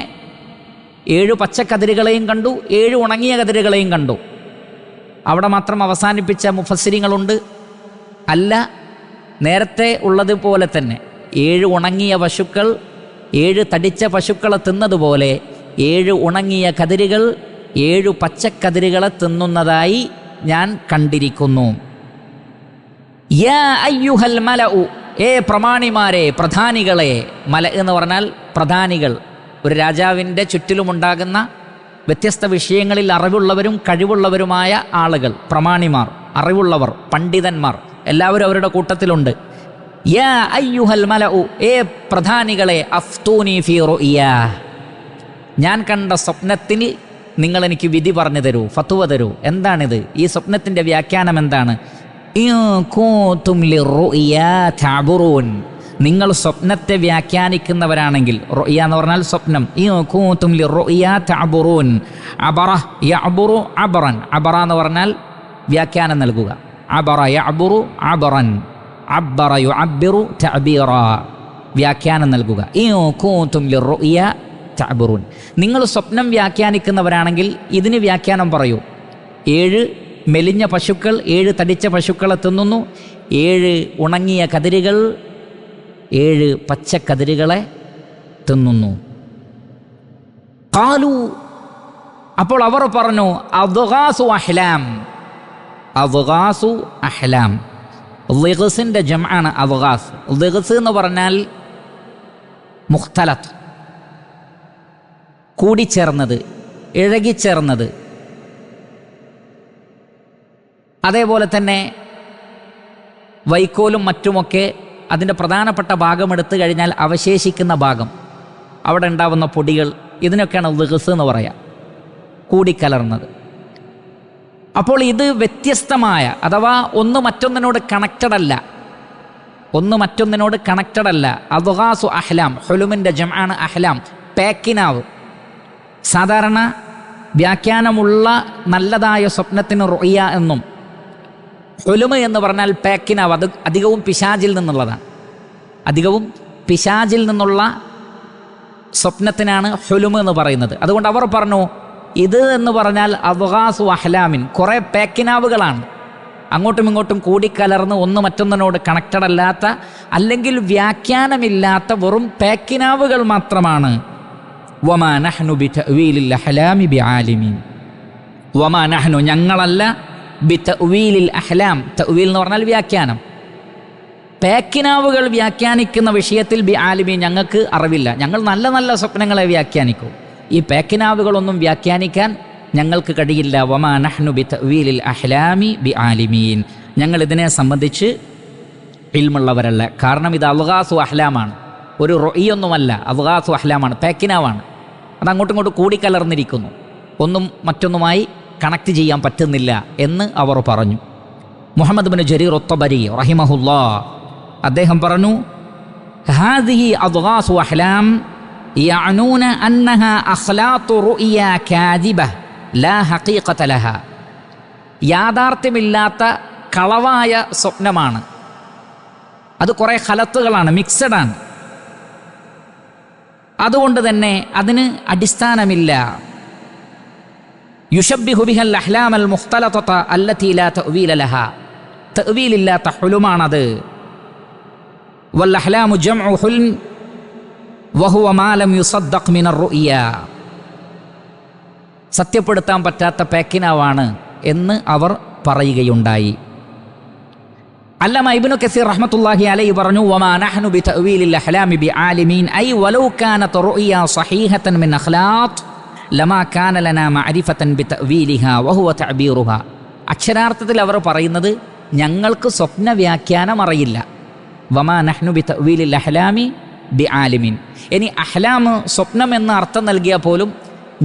7 പച്ചക്കതിരുകളെയും കണ്ടു, 7 ഉണങ്ങിയ കതിരുകളെയും കണ്ടു. അവിടെ മാത്രം അവസാനിപ്പിച്ച മുഫസ്സിരിങ്ങളുണ്ട്. അല്ല, നേരത്തെ ഉള്ളതുപോലെ തന്നെ 7 ഉണങ്ങിയ പശുക്കൾ 7 തടിച്ച പശുക്കളെ തിന്നതുപോലെ 7 ഉണങ്ങിയ കതിരുകൾ 7 പച്ചക്കതിരുകളെ തിന്നുന്നതായി ഞാൻ കണ്ടിരിക്കുന്നു. യാ അയ്യുഹൽ മലഉ, ഏ പ്രമാണിമാരെ, പ്രധാനികളെ. മല എന്ന് പറഞ്ഞാൽ പ്രധാനികൾ, ഒരു രാജാവിൻ്റെ ചുറ്റിലുമുണ്ടാകുന്ന വ്യത്യസ്ത വിഷയങ്ങളിൽ അറിവുള്ളവരും കഴിവുള്ളവരുമായ ആളുകൾ, പ്രമാണിമാർ, അറിവുള്ളവർ, പണ്ഡിതന്മാർ എല്ലാവരും അവരുടെ കൂട്ടത്തിലുണ്ട്. യാ അയ്യുഹൽ മലഉ, ഏ പ്രധാനികളെ, അഫ്തൂനി ഫീ റുഇയാ, ഞാൻ കണ്ട സ്വപ്നത്തിൽ നിങ്ങൾ എനിക്ക് വിധി പറഞ്ഞു തരൂ, ഫത്വ തരൂ. എന്താണിത്? ഈ സ്വപ്നത്തിൻ്റെ വ്യാഖ്യാനം എന്താണ്? ഇൻ കുൻതും ലിറുഇയാ തഅബുറൂൻ, നിങ്ങൾ സ്വപ്നത്തെ വ്യാഖ്യാനിക്കുന്നവരാണെങ്കിൽ, റുഇയ എന്ന് പറഞ്ഞാൽ സ്വപ്നം. ഇൻ കുൻതും ലിറുഇയാ തഅബുറൂൻ, അബറ യഅബുറു അബറൻ, അബറ എന്ന് പറഞ്ഞാൽ വ്യാഖ്യാനം നൽകുക. അബറ യഅബുറു അബറൻ, അബ്ബറ യുഅബ്ബിറു തഅബീറ, വ്യാഖ്യാനം നൽകുക. ഇൻ കുൻതും ലിറുഇയാ തഅബുറൂൻ, നിങ്ങൾ സ്വപ്നം വ്യാഖ്യാനിക്കുന്നവരാണെങ്കിൽ ഇതിന് വ്യാഖ്യാനം പറയൂ. 7 മെലിഞ്ഞ പശുക്കൾ 7 തടിച്ച പശുക്കളെ തിന്നുന്നു, 7 ഉണങ്ങിയ കതിരുകൾ 7 പച്ചക്കതിരുകളെ തിന്നുന്നു. ഖാലു, അപ്പോൾ അവർ പറഞ്ഞു, അദ്ഗാസു അഹ്ലാം, അദ്ഗാസു അഹ്ലാം. ളിഗ്സിൻ്റെ ജംആണ് അദ്ഗാസ്. ളിഗ്സ് എന്ന് പറഞ്ഞാൽ മുഖ്തലത്ത്, കൂടിച്ചേർന്നത്, ഇഴകിച്ചേർന്നത്. അതേപോലെ തന്നെ വൈക്കോലും മറ്റുമൊക്കെ അതിൻ്റെ പ്രധാനപ്പെട്ട ഭാഗം എടുത്തു കഴിഞ്ഞാൽ അവശേഷിക്കുന്ന ഭാഗം, അവിടെ ഉണ്ടാവുന്ന പൊടികൾ, ഇതിനൊക്കെയാണ് ളിഗ്സ് എന്ന് പറയാം, കൂടിക്കലർന്നത്. അപ്പോൾ ഇത് വ്യത്യസ്തമായ, അഥവാ ഒന്ന് മറ്റൊന്നിനോട് കണക്റ്റഡ് അല്ല, ഒന്ന് മറ്റൊന്നിനോട് കണക്റ്റഡ് അല്ല. അദ്ഗാസു അഹ്ലാം, ഹുലുമിൻ്റെ ജംആണ് അഹ്ലാം, പേക്കിനാവ്. സാധാരണ വ്യാഖ്യാനമുള്ള നല്ലതായ സ്വപ്നത്തിന് റുഇയ എന്നും, ഹുലുമ് എന്ന് പറഞ്ഞാൽ പേക്കിനാവ്, അത് അധികവും പിശാചിൽ നിന്നുള്ളതാണ്. അധികവും പിശാചിൽ നിന്നുള്ള സ്വപ്നത്തിനാണ് ഹുലുമ് എന്ന് പറയുന്നത്. അതുകൊണ്ട് അവർ പറഞ്ഞു, ഇത് എന്ന് പറഞ്ഞാൽ അദ്ഗാസു അഹ്ലാമിൻ, കുറേ പേക്കിനാവുകളാണ്, അങ്ങോട്ടും ഇങ്ങോട്ടും കൂടിക്കലർന്ന് ഒന്ന് മറ്റൊന്നിനോട് കണക്റ്റഡ് അല്ലാത്ത, അല്ലെങ്കിൽ വ്യാഖ്യാനമില്ലാത്ത വെറും പേക്കിനാവുകൾ മാത്രമാണ്. വമാ നഹ്നു ബിതഅ്വീലിൽ അഹ്ലാമി ബിആലിമീൻ, വമാ നഹ്നു, ഞങ്ങളല്ല, ബിതഅ്വീലിൽ അഹ്ലാം, തഅ്വീൽ എന്ന് പറഞ്ഞാൽ വ്യാഖ്യാനം, പേക്കിനാവുകൾ വ്യാഖ്യാനിക്കുന്ന വിഷയത്തിൽ ബി ആലിമീൻ ഞങ്ങൾക്ക് അറിവില്ല. ഞങ്ങൾ നല്ല നല്ല സ്വപ്നങ്ങളെ വ്യാഖ്യാനിക്കും. ഈ പേക്കിനാവുകളൊന്നും വ്യാഖ്യാനിക്കാൻ ഞങ്ങൾക്ക് കഴിയില്ല. വമാ നഹ്നു ബി തഅ്വീലിൽ അഹ്ലാമി ബി ആലിമീൻ. ഞങ്ങൾ ഇതിനെ സംബന്ധിച്ച് ഇൽമുള്ളവരല്ല. കാരണം ഇത് അൽഗാസു അഹ്ലാമാണ്, ഒരു റൊഇയൊന്നുമല്ല, അൽഗാസു അഹ്ലാമാണ്, പേക്കിനാവാണ്. അത് അങ്ങോട്ടും ഇങ്ങോട്ടും കൂടിക്കലർന്നിരിക്കുന്നു, ഒന്നും മറ്റൊന്നുമായി കണക്ട് ചെയ്യാൻ പറ്റുന്നില്ല എന്ന് അവർ പറഞ്ഞു. മുഹമ്മദ് ബിൻ ജരീർ അത്ത്-തബരി റഹിമഹുല്ലാഹ് അദ്ദേഹം പറഞ്ഞു, ഹാദിഹി അദ്ഗാസു അഹ്ലാം യഅനൂന അന്നഹാ അഖ്ലാത്തു റുഅ്യ കാദിബഹ ലാ ഹഖീഖത ലഹ. യാഥാർത്ഥ്യമില്ലാത്ത കളവായ സ്വപ്നമാണ്, അത് കുറേ ഖലത്തുകളാണ്, മിക്സഡാണ്. അതുകൊണ്ട് തന്നെ അതിന് അടിസ്ഥാനമില്ല. യുഷബ്ബിഹു ബിഹൽ അഹ്ലാമൽ മുഖ്തലതത അല്ലതി ലാ തഅ്വീല ലഹ. തഅ്വീലില്ലാത്ത ഹുലുമാണത്. വൽ അഹ്ലാമു ജംഉ ഹുൽം വഹുവ മാ ലം യുസദ്ദഖ് മിനർ റുഅ്യ. സത്യപ്പെടുത്താൻ പറ്റാത്ത പേക്കിനാവാണ് എന്ന് അവർ പറയുകയുണ്ടായി. അല്ലമ ഇബ്നു കസീർ റഹ്മത്തുള്ളാഹി അലൈഹി പറഞ്ഞു, വമാ നഹ്നു ബി തഅ്വീലിൽ അഹ്ലാമി ബി ആലിമീൻ ഐ വലൗ കാനത് റുഅ്യ സഹീഹതൻ മിൻ അഖ്ലാഖ് ലമാ കാന ലനാ മഅരിഫതൻ ബി തഅ്വീലിഹാ വഹുവ തഅബീറുഹാ. അക്ഷരാർത്ഥത്തിൽ അവർ പറയുന്നത് ഞങ്ങൾക്ക് സ്വപ്ന വ്യാഖ്യാനം അറിയില്ല. വമാ നഹ്നു ബി തഅ്വീലിൽ അഹ്ലാമി ബി ആലിമീൻ. ഇനി അഹ്ലാം സ്വപ്നം എന്ന അർത്ഥം നൽകിയാൽ പോലും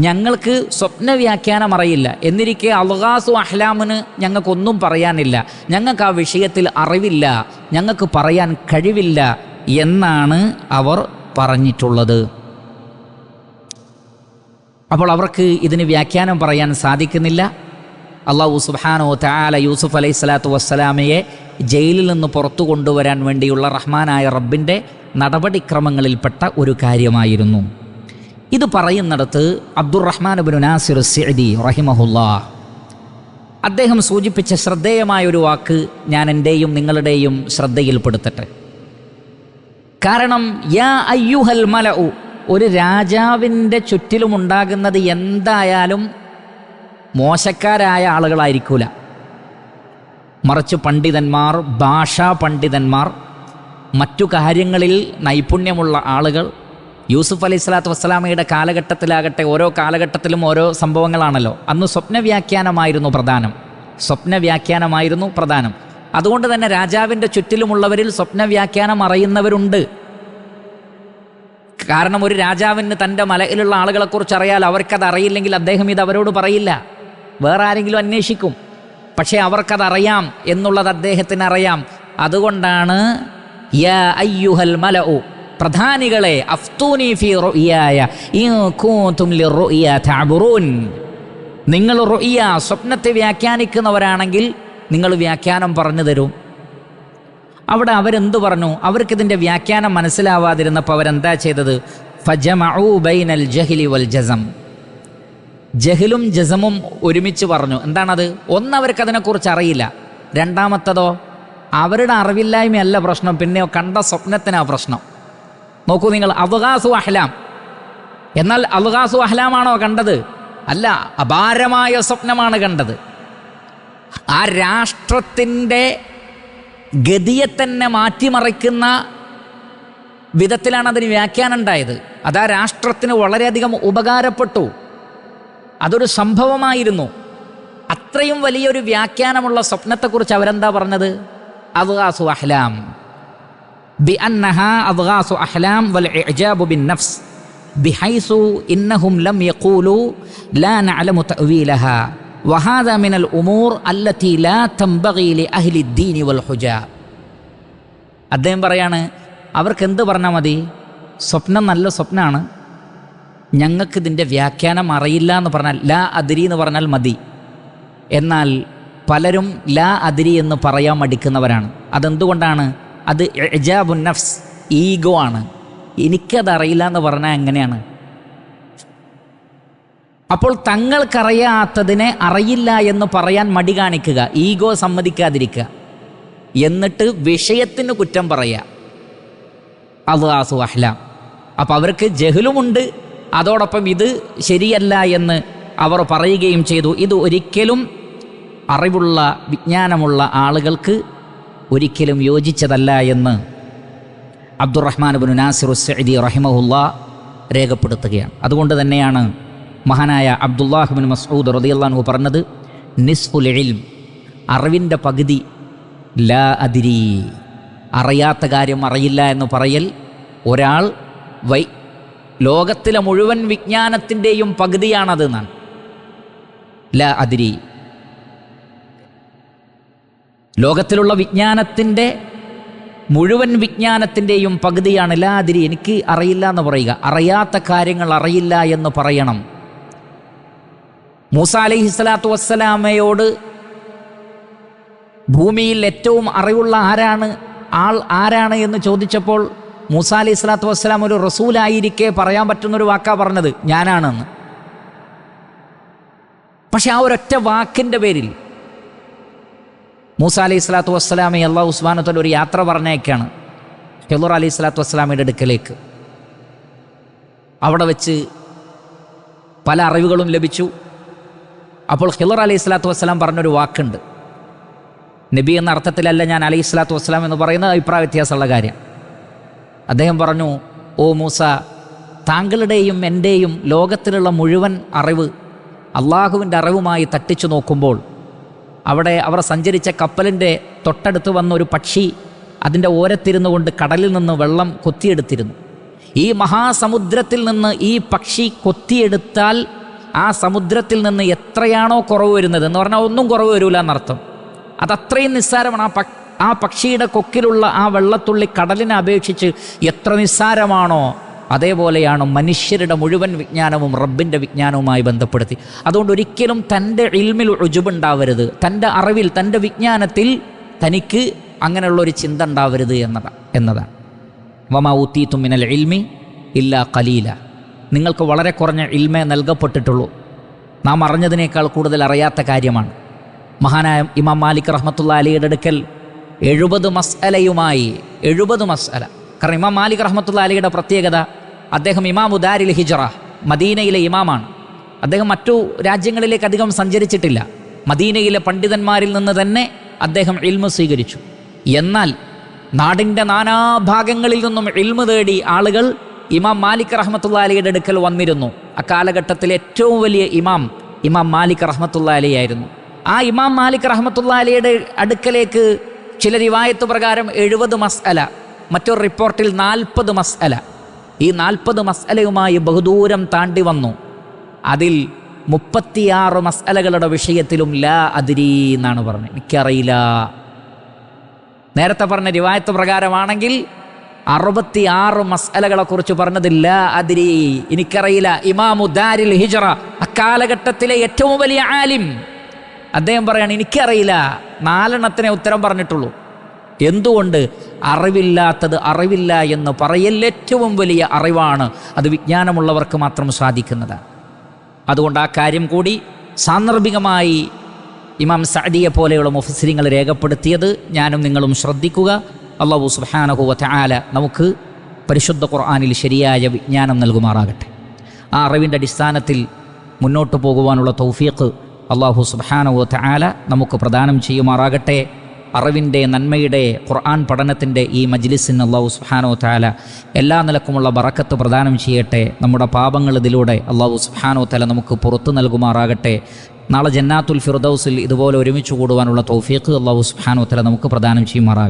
ഞങ്ങൾക്ക് സ്വപ്ന വ്യാഖ്യാനം അറിയില്ല. എന്നിരിക്കെ അൽഗാസു അഹ്ലാമിന് ഞങ്ങൾക്കൊന്നും പറയാനില്ല, ഞങ്ങൾക്ക് ആ വിഷയത്തിൽ അറിവില്ല, ഞങ്ങൾക്ക് പറയാൻ കഴിവില്ല എന്നാണ് അവർ പറഞ്ഞിട്ടുള്ളത്. അപ്പോൾ അവർക്ക് ഇതിന് വ്യാഖ്യാനം പറയാൻ സാധിക്കുന്നില്ല. അല്ലാഹു സുബ്ഹാനഹു തആല യൂസുഫ് അലൈഹിസ്സലാത്തു വസ്സലാമയെ ജയിലിൽ നിന്ന് പുറത്തു കൊണ്ടുവരാൻ വേണ്ടിയുള്ള റഹ്മാനായ റബ്ബിൻ്റെ നടപടിക്രമങ്ങളിൽപ്പെട്ട ഒരു കാര്യമായിരുന്നു. ഇത് പറയുന്നിടത്ത് അബ്ദുറഹ്മാൻ ഇബ്നു നാസിർ അസ്-സഅദി റഹിമഹുല്ലാഹ് അദ്ദേഹം സൂചിപ്പിച്ച ശ്രദ്ധേയമായ ഒരു വാക്ക് ഞാൻ എൻ്റെയും നിങ്ങളുടെയും ശ്രദ്ധയിൽപ്പെടുത്തട്ടെ. കാരണം യാ അയ്യുഹൽ മലഉ, ഒരു രാജാവിൻ്റെ ചുറ്റിലുമുണ്ടാകുന്നത് എന്തായാലും മോശക്കാരായ ആളുകളായിരിക്കൂല, മറിച്ച് പണ്ഡിതന്മാർ, ഭാഷാ പണ്ഡിതന്മാർ, മറ്റു കാര്യങ്ങളിൽ നൈപുണ്യമുള്ള ആളുകൾ. യൂസുഫ് അലൈഹിസ്സലാത്തു വസ്സലാമയുടെ കാലഘട്ടത്തിലാകട്ടെ, ഓരോ കാലഘട്ടത്തിലും ഓരോ സംഭവങ്ങളാണല്ലോ. അന്ന് സ്വപ്നവ്യാഖ്യാനമായിരുന്നു പ്രധാനം. അതുകൊണ്ട് തന്നെ രാജാവിൻ്റെ ചുറ്റിലുമുള്ളവരിൽ സ്വപ്നവ്യാഖ്യാനം അറിയുന്നവരുണ്ട്. കാരണം ഒരു രാജാവിന് തൻ്റെ മലയിലുള്ള ആളുകളെക്കുറിച്ച് അറിയാൽ, അവർക്കത് അറിയില്ലെങ്കിൽ അദ്ദേഹം ഇത് അവരോട് പറയില്ല, വേറെ ആരെങ്കിലും അന്വേഷിക്കും. പക്ഷേ അവർക്കതറിയാം എന്നുള്ളത് അദ്ദേഹത്തിന് അറിയാം. അതുകൊണ്ടാണ് യാ അയ്യുഹൽ മലഉ, പ്രധാനികളെ, അഫ്തൂനി ഫീ റുഅ്യായ ഇൻ കുൻതും ലിറുഅ്യ തഅബുറൂൻ, നിങ്ങൾ റുഅ്യ സ്വപ്നത്തെ വ്യാഖ്യാനിക്കുന്നവരാണെങ്കിൽ നിങ്ങൾ വ്യാഖ്യാനം പറഞ്ഞു തരും. അവിടെ അവരെന്തു പറഞ്ഞു? അവർക്കിതിൻ്റെ വ്യാഖ്യാനം മനസ്സിലാവാതിരുന്നപ്പോൾ അവരെന്താ ചെയ്തത്? ഫജമഉ ബൈനൽ ജഹ്ലി വൽ ജസം, ജഹലും ജസമും ഒരുമിച്ച് പറഞ്ഞു. എന്താണത്? ഒന്ന്, അവർക്കതിനെക്കുറിച്ച് അറിയില്ല. രണ്ടാമത്തതോ, അവരുടെ അറിവില്ലായ്മയല്ല പ്രശ്നം, പിന്നെയോ കണ്ട സ്വപ്നത്തിനാ പ്രശ്നം. നോക്കൂ നിങ്ങൾ, അദ്ഗാസു അഹ്ലാം. എന്നാൽ അദ്ഗാസു അഹ്ലാമാണോ കണ്ടത്? അല്ല, അപാരമായ സ്വപ്നമാണ് കണ്ടത്. ആ രാഷ്ട്രത്തിൻ്റെ ഗതിയെ തന്നെ മാറ്റിമറിക്കുന്ന വിധത്തിലാണ് അതിന് വ്യാഖ്യാനം ഉണ്ടായത്. അത് ആ രാഷ്ട്രത്തിന് വളരെയധികം ഉപകാരപ്പെട്ടു. അതൊരു സംഭവമായിരുന്നു. അത്രയും വലിയൊരു വ്യാഖ്യാനമുള്ള സ്വപ്നത്തെക്കുറിച്ച് അവരെന്താ പറഞ്ഞത്? അദ്ഗാസു അഹ്ലാം, ബിഅന്നഹാ അദ്ഗാസു അഹ്ലാം വൽ ഇഅ്ജാബു ബിന്നഫ്സ് ബിഹൈസു ഇന്നഹും ലം യഖൂലു ലാ നഅലമു തഅ്വീലഹാ വഹാദാ മിനൽ ഉമൂർ അല്ലതി ലാ തൻബഗി ലി അഹ്ലി ദീനി വൽ ഹുജാ. അദ്ദേഹം പറയാണ്, അവർക്ക് എന്ത് പറഞ്ഞാൽ മതി? സ്വപ്നം നല്ല സ്വപ്നമാണ്, ഞങ്ങൾക്കിതിൻ്റെ വ്യാഖ്യാനം അറിയില്ല എന്ന് പറഞ്ഞാൽ, ലാ അദ്രി എന്ന് പറഞ്ഞാൽ മതി. എന്നാൽ പലരും ലാ അദ്രി എന്ന് പറയാൻ മടിക്കുന്നവരാണ്. അതെന്തുകൊണ്ടാണ്? അത് ഇഅ്ജാബുൻ നഫ്സ്, ഈഗോ ആണ്. എനിക്കതറിയില്ല എന്ന് പറഞ്ഞാൽ എങ്ങനെയാണ്? അപ്പോൾ തങ്ങൾക്കറിയാത്തതിനെ അറിയില്ല എന്ന് പറയാൻ മടി കാണിക്കുക, ഈഗോ സമ്മതിക്കാതിരിക്കുക, എന്നിട്ട് വിഷയത്തിന് കുറ്റം പറയുക. അദ്ഗാസു അഹ്ലാം. അപ്പം അവർക്ക് ജഹലുമുണ്ട്, അതോടൊപ്പം ഇത് ശരിയല്ല എന്ന് അവർ പറയുകയും ചെയ്തു. ഇത് ഒരിക്കലും അറിവുള്ള, വിജ്ഞാനമുള്ള ആളുകൾക്ക് ഒരിക്കലും യോജിച്ചതല്ല എന്ന് അബ്ദുറഹ്മാൻ ഇബ്നു നാസിർ അസ്-സഅദി റഹിമഹുല്ലാ രേഖപ്പെടുത്തുകയാണ്. അതുകൊണ്ട് തന്നെയാണ് മഹാനായ അബ്ദുല്ലാഹ് ഇബ്നു മസ്ഊദ് റളിയല്ലാഹു അൻഹു പറഞ്ഞത്, നിസ്ഫുൽ ഇൽം, അറിവിൻ്റെ പകുതി ലാ അദ്രി, അറിയാത്ത കാര്യം അറിയില്ല എന്ന് പറയൽ ഒരാൾ ലോകത്തിലെ മുഴുവൻ വിജ്ഞാനത്തിൻ്റെയും പകുതിയാണത് എന്നാണ്. ലാ അദ്രി, ലോകത്തിലുള്ള വിജ്ഞാനത്തിൻ്റെ മുഴുവൻ വിജ്ഞാനത്തിൻ്റെയും പകുതിയാണ് ലാ അദ്രി, എനിക്ക് അറിയില്ല എന്ന് പറയുക. അറിയാത്ത കാര്യങ്ങൾ അറിയില്ല എന്ന് പറയണം. മൂസ അലൈഹിസ്സലാത്തു വസ്സലാമയോട് ഭൂമിയിൽ ഏറ്റവും അറിവുള്ള ആരാണ് എന്ന് ചോദിച്ചപ്പോൾ മൂസ അലൈഹിസ്സലാത്തു വസ്സലാം ഒരു റസൂലായിരിക്കെ പറയാൻ പറ്റുന്നൊരു വാക്കാ പറഞ്ഞത്, ഞാനാണെന്ന്. പക്ഷെ ആ ഒരൊറ്റ വാക്കിൻ്റെ പേരിൽ മൂസ അലൈഹിസ്സലാത്തു വസ്സലാമെ അല്ലാഹു സുബ്ഹാനഹു വ തആല ഒരു യാത്ര പറഞ്ഞേക്കാണ് ഖിളർ അലൈഹിസ്സലാത്തു വസ്സലാമയുടെ അടുക്കലേക്ക്. അവിടെ വെച്ച് പല അറിവുകളും ലഭിച്ചു. അപ്പോൾ ഖിളർ അലൈഹിസ്സലാത്തു വസ്സലാം പറഞ്ഞൊരു വാക്കുണ്ട്. നബി എന്ന അർത്ഥത്തിലല്ല ഞാൻ അലൈഹിസ്സലാത്തു വസ്സലാം എന്ന് പറയുന്നത്, അഭിപ്രായ വ്യത്യാസമുള്ള കാര്യം. അദ്ദേഹം പറഞ്ഞു, ഓ മൂസ, താങ്കളുടെയും എൻ്റെയും ലോകത്തിലുള്ള മുഴുവൻ അറിവ് അള്ളാഹുവിൻ്റെ അറിവുമായി തട്ടിച്ചു നോക്കുമ്പോൾ അവിടെ അവർ സഞ്ചരിച്ച കപ്പലിൻ്റെ തൊട്ടടുത്ത് വന്ന ഒരു പക്ഷി അതിൻ്റെ ഓരത്തിരുന്നു കൊണ്ട് കടലിൽ നിന്ന് വെള്ളം കൊത്തിയെടുത്തിരുന്നു. ഈ മഹാസമുദ്രത്തിൽ നിന്ന് ഈ പക്ഷി കൊത്തിയെടുത്താൽ ആ സമുദ്രത്തിൽ നിന്ന് എത്രയാണോ കുറവ് വരുന്നത് എന്ന് പറഞ്ഞാൽ ഒന്നും കുറവ് വരില്ല എന്നർത്ഥം. അതത്രയും നിസ്സാരമാണ്. ആ പക്ഷിയുടെ കൊക്കിലുള്ള ആ വെള്ളത്തുള്ളി കടലിനെ അപേക്ഷിച്ച് എത്ര നിസ്സാരമാണോ അതേപോലെയാണ് മനുഷ്യരുടെ മുഴുവൻ വിജ്ഞാനവും റബ്ബിൻ്റെ വിജ്ഞാനവുമായി ബന്ധപ്പെടുത്തി. അതുകൊണ്ട് ഒരിക്കലും തൻ്റെ ഇൽമിൽ ഉജുബുണ്ടാവരുത്, തൻ്റെ അറിവിൽ തൻ്റെ വിജ്ഞാനത്തിൽ തനിക്ക് അങ്ങനെയുള്ളൊരു ചിന്ത ഉണ്ടാവരുത് എന്നതാണ്. വമാ ഊതീതും മിനൽ ഇൽമി ഇല്ലാ ഖലീല, നിങ്ങൾക്ക് വളരെ കുറഞ്ഞ ഇൽമേ നൽകപ്പെട്ടിട്ടുള്ളൂ. നാം അറിഞ്ഞതിനേക്കാൾ കൂടുതൽ അറിയാത്ത കാര്യമാണ്. മഹാനായ ഇമാം മാലിക് റഹ്മത്തുള്ളാഹി അലൈഹിയുടെ അടുക്കൽ 70 മസ്അലയുമായി 70 മസ്അല. കാരണം ഇമാം മാലിക് റഹ്മത്തുള്ളാഹി അലൈഹിയുടെ പ്രത്യേകത, അദ്ദേഹം ഇമാമു ദാരിൽ ഹിജ്റ, മദീനയിലെ ഇമാമാണ്. അദ്ദേഹം മറ്റു രാജ്യങ്ങളിലേക്ക് അധികം സഞ്ചരിച്ചിട്ടില്ല. മദീനയിലെ പണ്ഡിതന്മാരിൽ നിന്ന് തന്നെ അദ്ദേഹം ഇൽമു സ്വീകരിച്ചു. എന്നാൽ നാടിൻ്റെ നാനാഭാഗങ്ങളിൽ നിന്നും ഇൽമു തേടി ആളുകൾ ഇമാം മാലിക് റഹ്മത്തുള്ളാഹി അലൈഹിയുടെ അടുക്കൽ വന്നിരുന്നു. അക്കാലഘട്ടത്തിലെ ഏറ്റവും വലിയ ഇമാം മാലിക് റഹ്മത്തുള്ളാഹി അലൈഹി ആയിരുന്നു. ആ ഇമാം മാലിക് റഹ്മത്തുള്ളാഹി അലൈഹിയുടെ അടുക്കലേക്ക് ചില റിവായത്ത് പ്രകാരം 70 മസ്അല, മറ്റൊരു റിപ്പോർട്ടിൽ 40 മസ്അല. ഈ 40 മസ്അലയുമായി ബഹുദൂരം താണ്ടി വന്നു. അതിൽ 36 മസ്അലകളുടെ വിഷയത്തിലും ലാ അദ്രി എന്നാണ് പറഞ്ഞത്, എനിക്കറിയില്ല. നേരത്തെ പറഞ്ഞ റിവായത്ത് പ്രകാരമാണെങ്കിൽ 66 മസ്അലകളെ കുറിച്ച് പറഞ്ഞത് ലാ അദ്രി, എനിക്കറിയില്ല. ഇമാമു ദാരിൽ ഹിജ്റ, അക്കാലഘട്ടത്തിലെ ഏറ്റവും വലിയ ആലിം, അദ്ദേഹം പറയാണ് എനിക്കറിയില്ല. 4 ഉത്തരം പറഞ്ഞിട്ടുള്ളൂ. എന്തുകൊണ്ട്? അറിവില്ലാത്തത് അറിവില്ല എന്ന് പറയൽ ഏറ്റവും വലിയ അറിവാണ്. അത് വിജ്ഞാനമുള്ളവർക്ക് മാത്രം സാധിക്കുന്നതാണ്. അതുകൊണ്ട് ആ കാര്യം കൂടി സാന്ദർഭികമായി ഇമാം സഅദിയെ പോലെയുള്ള മുഫസ്സിരിങ്ങൾ രേഖപ്പെടുത്തിയത് ഞാനും നിങ്ങളും ശ്രദ്ധിക്കുക. അല്ലാഹു സുബ്ഹാനഹു വ തആല നമുക്ക് പരിശുദ്ധ ഖുർആനിൽ ശരിയായ വിജ്ഞാനം നൽകുമാറാകട്ടെ. ആ അറിവിൻ്റെ അടിസ്ഥാനത്തിൽ മുന്നോട്ട് പോകുവാനുള്ള തൗഫീഖ് അല്ലാഹു സുബ്ഹാനഹു വ തആല നമുക്ക് പ്രദാനം ചെയ്യുമാറാകട്ടെ. അറിവിൻ്റെ നന്മയുടെ ഖുർആൻ പഠനത്തിൻ്റെ ഈ മജ്ലിസിന് അല്ലാഹു സുബ്ഹാനഹു വ തആല എല്ലാ നിലക്കുമുള്ള ബറക്കത്ത് പ്രദാനം ചെയ്യട്ടെ. നമ്മുടെ പാപങ്ങൾ ഇതിലൂടെ അല്ലാഹു സുബ്ഹാനഹു വ തആല നമുക്ക് പുറത്തു നൽകുമാറാകട്ടെ. നാളെ ജന്നാത്തുൽ ഫിർദൗസിൽ ഇതുപോലെ ഒരുമിച്ച് കൂടുവാനുള്ള തൗഫീഖ് അല്ലാഹു സുബ്ഹാനഹു വ തആല നമുക്ക് പ്രദാനം ചെയ്യുമാറാകട്ടെ.